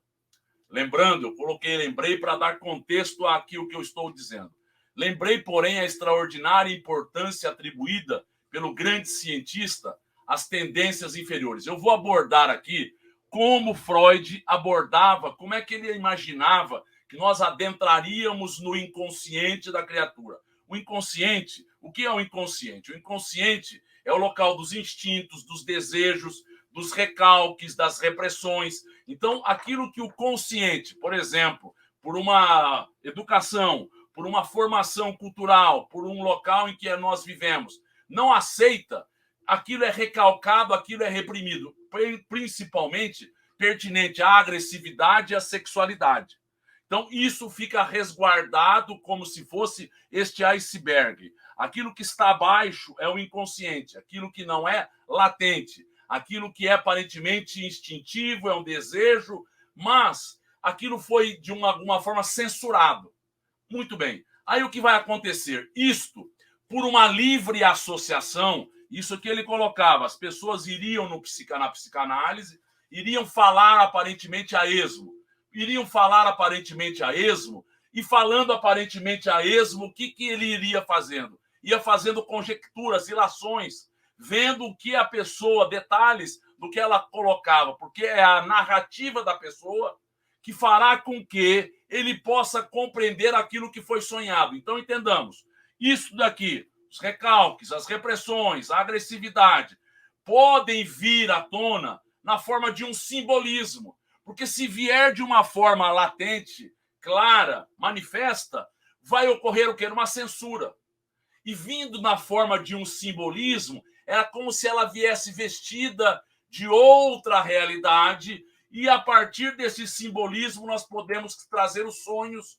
Lembrando, eu lembrei para dar contexto àquilo que eu estou dizendo. Lembrei, porém, a extraordinária importância atribuída pelo grande cientista às tendências inferiores. Eu vou abordar aqui como Freud abordava, como é que ele imaginava que nós adentraríamos no inconsciente da criatura. O inconsciente, o que é o inconsciente? O inconsciente é o local dos instintos, dos desejos, dos recalques, das repressões. Então, aquilo que o consciente, por exemplo, por uma educação, por uma formação cultural, por um local em que nós vivemos, não aceita, aquilo é recalcado, aquilo é reprimido, principalmente pertinente à agressividade e à sexualidade. Então, isso fica resguardado como se fosse este iceberg. Aquilo que está abaixo é o inconsciente, aquilo que não é latente, aquilo que é aparentemente instintivo, é um desejo, mas aquilo foi, de alguma forma, censurado. Muito bem. Aí o que vai acontecer? Isto, por uma livre associação, isso que ele colocava, as pessoas iriam na psicanálise, iriam falar aparentemente a esmo. E falando aparentemente a esmo, o que ele iria fazendo? Ia fazendo conjecturas, ilações, vendo o que a pessoa, detalhes do que ela colocava, porque é a narrativa da pessoa que fará com que ele possa compreender aquilo que foi sonhado. Então, entendamos, isso daqui, os recalques, as repressões, a agressividade, podem vir à tona na forma de um simbolismo. Porque se vier de uma forma latente, clara, manifesta, vai ocorrer o quê? Uma censura. E vindo na forma de um simbolismo, era como se ela viesse vestida de outra realidade, e a partir desse simbolismo nós podemos trazer os sonhos,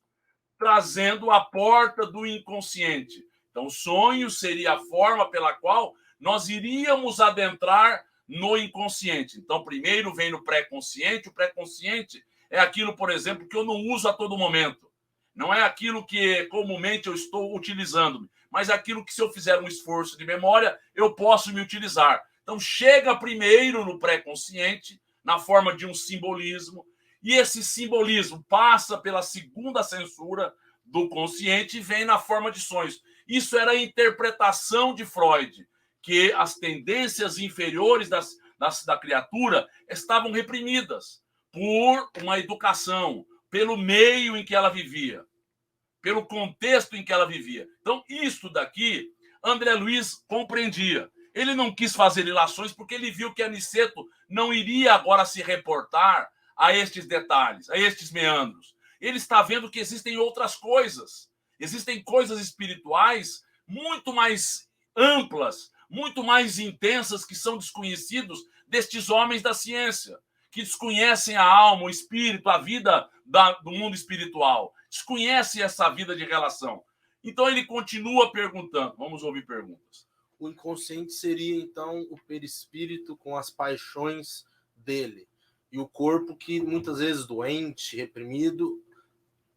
trazendo a porta do inconsciente. Então, o sonho seria a forma pela qual nós iríamos adentrar no inconsciente. Então, primeiro vem no pré-consciente. O pré-consciente é aquilo, por exemplo, que eu não uso a todo momento. Não é aquilo que comumente eu estou utilizando, mas aquilo que, se eu fizer um esforço de memória, eu posso me utilizar. Então, chega primeiro no pré-consciente, na forma de um simbolismo, e esse simbolismo passa pela segunda censura do consciente e vem na forma de sonhos. Isso era a interpretação de Freud, que as tendências inferiores da criatura estavam reprimidas por uma educação, pelo meio em que ela vivia, pelo contexto em que ela vivia. Então, isso daqui, André Luiz compreendia. Ele não quis fazer ilações porque ele viu que Aniceto não iria agora se reportar a estes detalhes, a estes meandros. Ele está vendo que existem outras coisas, existem coisas espirituais muito mais amplas, muito mais intensas, que são desconhecidos destes homens da ciência, que desconhecem a alma, o espírito, a vida do mundo espiritual, desconhecem essa vida de relação. Então ele continua perguntando. Vamos ouvir perguntas. O inconsciente seria, então, o perispírito com as paixões dele. E o corpo que, muitas vezes, doente, reprimido,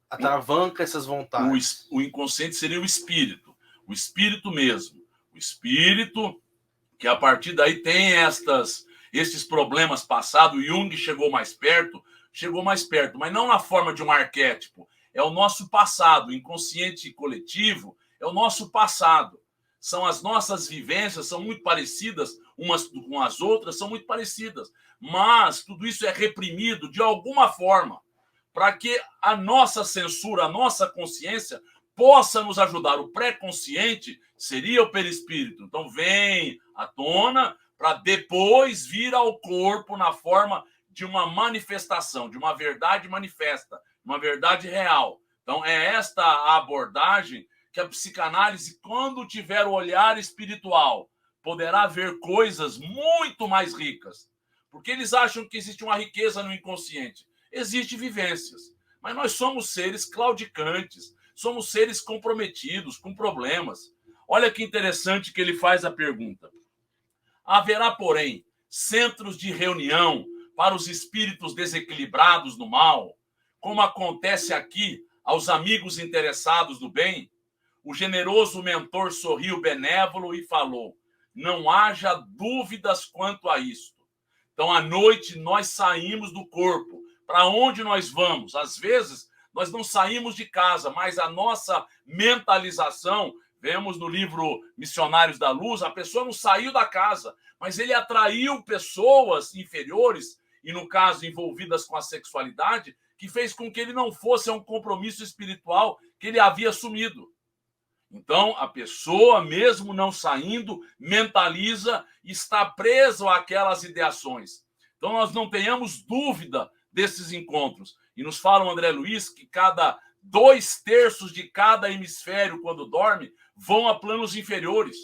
atravanca essas vontades. O inconsciente seria o espírito mesmo. O espírito que, a partir daí, tem estes problemas passados. O Jung chegou mais perto, mas não na forma de um arquétipo. É o nosso passado. O inconsciente coletivo é o nosso passado. São as nossas vivências, são muito parecidas umas com as outras, são muito parecidas. Mas tudo isso é reprimido de alguma forma para que a nossa censura, a nossa consciência possa nos ajudar. O pré-consciente seria o perispírito. Então, vem à tona para depois vir ao corpo na forma de uma manifestação, de uma verdade manifesta, uma verdade real. Então, é esta a abordagem que a psicanálise, quando tiver o olhar espiritual, poderá ver coisas muito mais ricas. Porque eles acham que existe uma riqueza no inconsciente. Existem vivências. Mas nós somos seres claudicantes, somos seres comprometidos, com problemas. Olha que interessante que ele faz a pergunta. Haverá, porém, centros de reunião para os espíritos desequilibrados no mal, como acontece aqui aos amigos interessados no bem? O generoso mentor sorriu benévolo e falou: não haja dúvidas quanto a isto. Então, à noite, nós saímos do corpo. Para onde nós vamos? Às vezes, nós não saímos de casa, mas a nossa mentalização, vemos no livro Missionários da Luz, a pessoa não saiu da casa, mas ele atraiu pessoas inferiores, e no caso envolvidas com a sexualidade, que fez com que ele não fosse a um compromisso espiritual que ele havia assumido. Então, a pessoa, mesmo não saindo, mentaliza e está preso àquelas ideações. Então, nós não tenhamos dúvida desses encontros. E nos fala o André Luiz que cada 2/3 de cada hemisfério, quando dorme, vão a planos inferiores.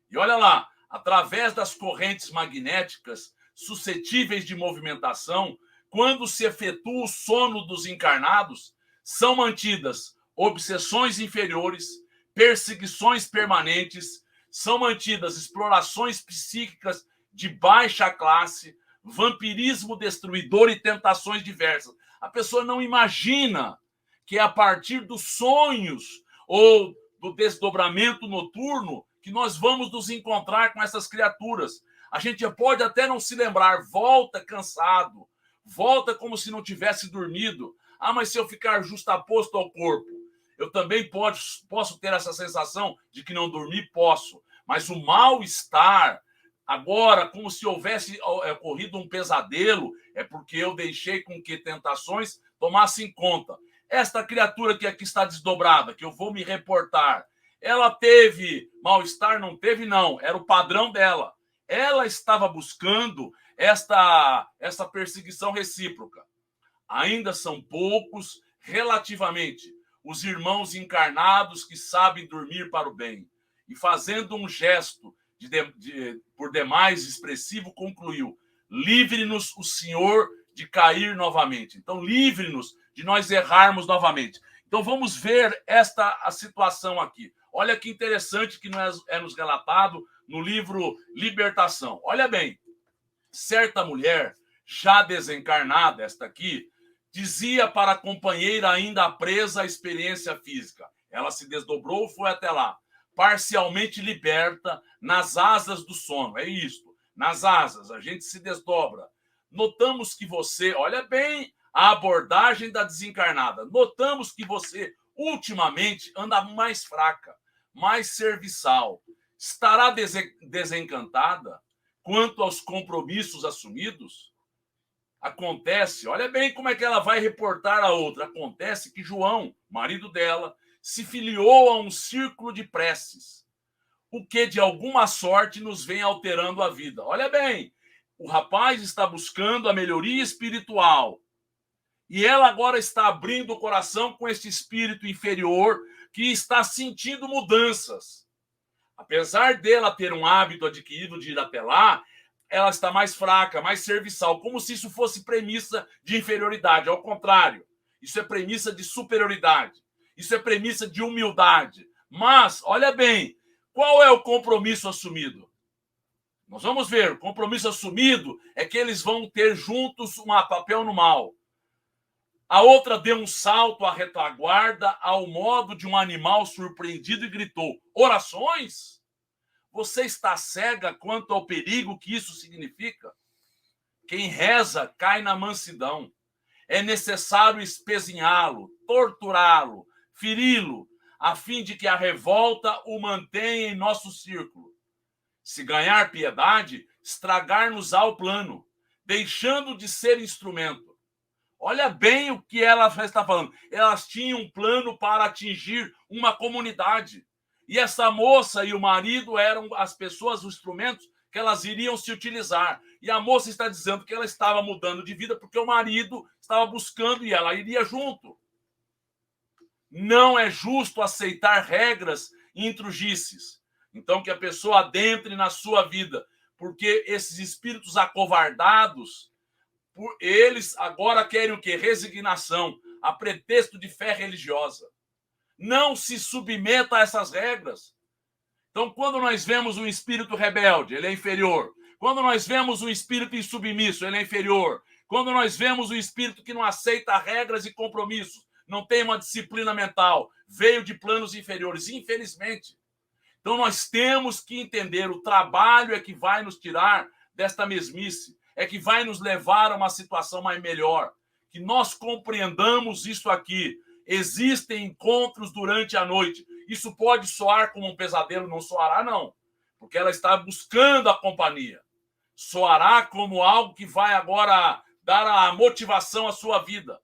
E olha lá, através das correntes magnéticas suscetíveis de movimentação, quando se efetua o sono dos encarnados, são mantidas obsessões inferiores, perseguições permanentes, são mantidas explorações psíquicas de baixa classe, vampirismo destruidor e tentações diversas. A pessoa não imagina que é a partir dos sonhos ou do desdobramento noturno que nós vamos nos encontrar com essas criaturas. A gente pode até não se lembrar, volta cansado, volta como se não tivesse dormido. Ah, mas se eu ficar justaposto ao corpo, eu também posso ter essa sensação de que não dormi? Posso. Mas o mal-estar, agora, como se houvesse ocorrido um pesadelo, é porque eu deixei com que tentações tomassem conta. Esta criatura que aqui está desdobrada, que eu vou me reportar, ela teve mal-estar? Não teve, não. Era o padrão dela. Ela estava buscando esta perseguição recíproca. Ainda são poucos, relativamente, os irmãos encarnados que sabem dormir para o bem. E fazendo um gesto por demais expressivo, concluiu: livre-nos o Senhor de cair novamente. Então, livre-nos de nós errarmos novamente. Então, vamos ver a situação aqui. Olha que interessante que é nos relatado no livro Libertação. Olha bem, certa mulher, já desencarnada, esta aqui, dizia para a companheira ainda presa à experiência física. Ela se desdobrou, foi até lá, parcialmente liberta, nas asas do sono. É isto, nas asas, a gente se desdobra. Notamos que você, olha bem a abordagem da desencarnada, notamos que você, ultimamente, anda mais fraca, mais serviçal. Estará desencantada quanto aos compromissos assumidos? Acontece, olha bem como é que ela vai reportar a outra. Acontece que João, marido dela, se filiou a um círculo de preces, o que de alguma sorte nos vem alterando a vida. Olha bem, o rapaz está buscando a melhoria espiritual e ela agora está abrindo o coração com este espírito inferior que está sentindo mudanças. Apesar dela ter um hábito adquirido de ir até lá, ela está mais fraca, mais serviçal, como se isso fosse premissa de inferioridade. Ao contrário, isso é premissa de superioridade. Isso é premissa de humildade. Mas, olha bem, qual é o compromisso assumido? Nós vamos ver, o compromisso assumido é que eles vão ter juntos um papel no mal. A outra deu um salto à retaguarda ao modo de um animal surpreendido e gritou: orações? Você está cega quanto ao perigo que isso significa? Quem reza cai na mansidão. É necessário espezinhá-lo, torturá-lo, feri-lo, a fim de que a revolta o mantenha em nosso círculo. Se ganhar piedade, estragar-nos-á o plano, deixando de ser instrumento. Olha bem o que ela está falando. Elas tinham um plano para atingir uma comunidade. E essa moça e o marido eram as pessoas, os instrumentos que elas iriam se utilizar. E a moça está dizendo que ela estava mudando de vida porque o marido estava buscando e ela iria junto. Não é justo aceitar regras e intrugices. Então, que a pessoa adentre na sua vida, porque esses espíritos acovardados, eles agora querem o quê? Resignação, a pretexto de fé religiosa. Não se submeta a essas regras. Então, quando nós vemos um espírito rebelde, ele é inferior. Quando nós vemos um espírito insubmisso, ele é inferior. Quando nós vemos um espírito que não aceita regras e compromissos, não tem uma disciplina mental, veio de planos inferiores, infelizmente. Então, nós temos que entender, o trabalho é que vai nos tirar desta mesmice, é que vai nos levar a uma situação mais melhor, que nós compreendamos isso aqui. Existem encontros durante a noite. Isso pode soar como um pesadelo, não soará, não, porque ela está buscando a companhia. Soará como algo que vai agora dar a motivação à sua vida.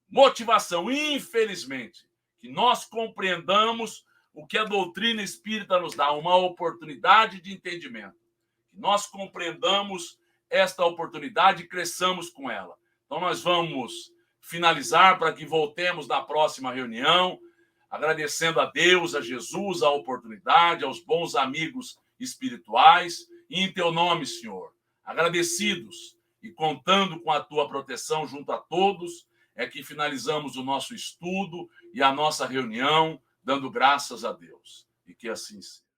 Motivação, infelizmente, que nós compreendamos o que a doutrina espírita nos dá, uma oportunidade de entendimento. Que nós compreendamos esta oportunidade e cresçamos com ela. Então, nós vamos finalizar para que voltemos na próxima reunião, agradecendo a Deus, a Jesus, a oportunidade, aos bons amigos espirituais, e em teu nome, Senhor, agradecidos e contando com a tua proteção junto a todos, é que finalizamos o nosso estudo e a nossa reunião, dando graças a Deus. E que assim seja.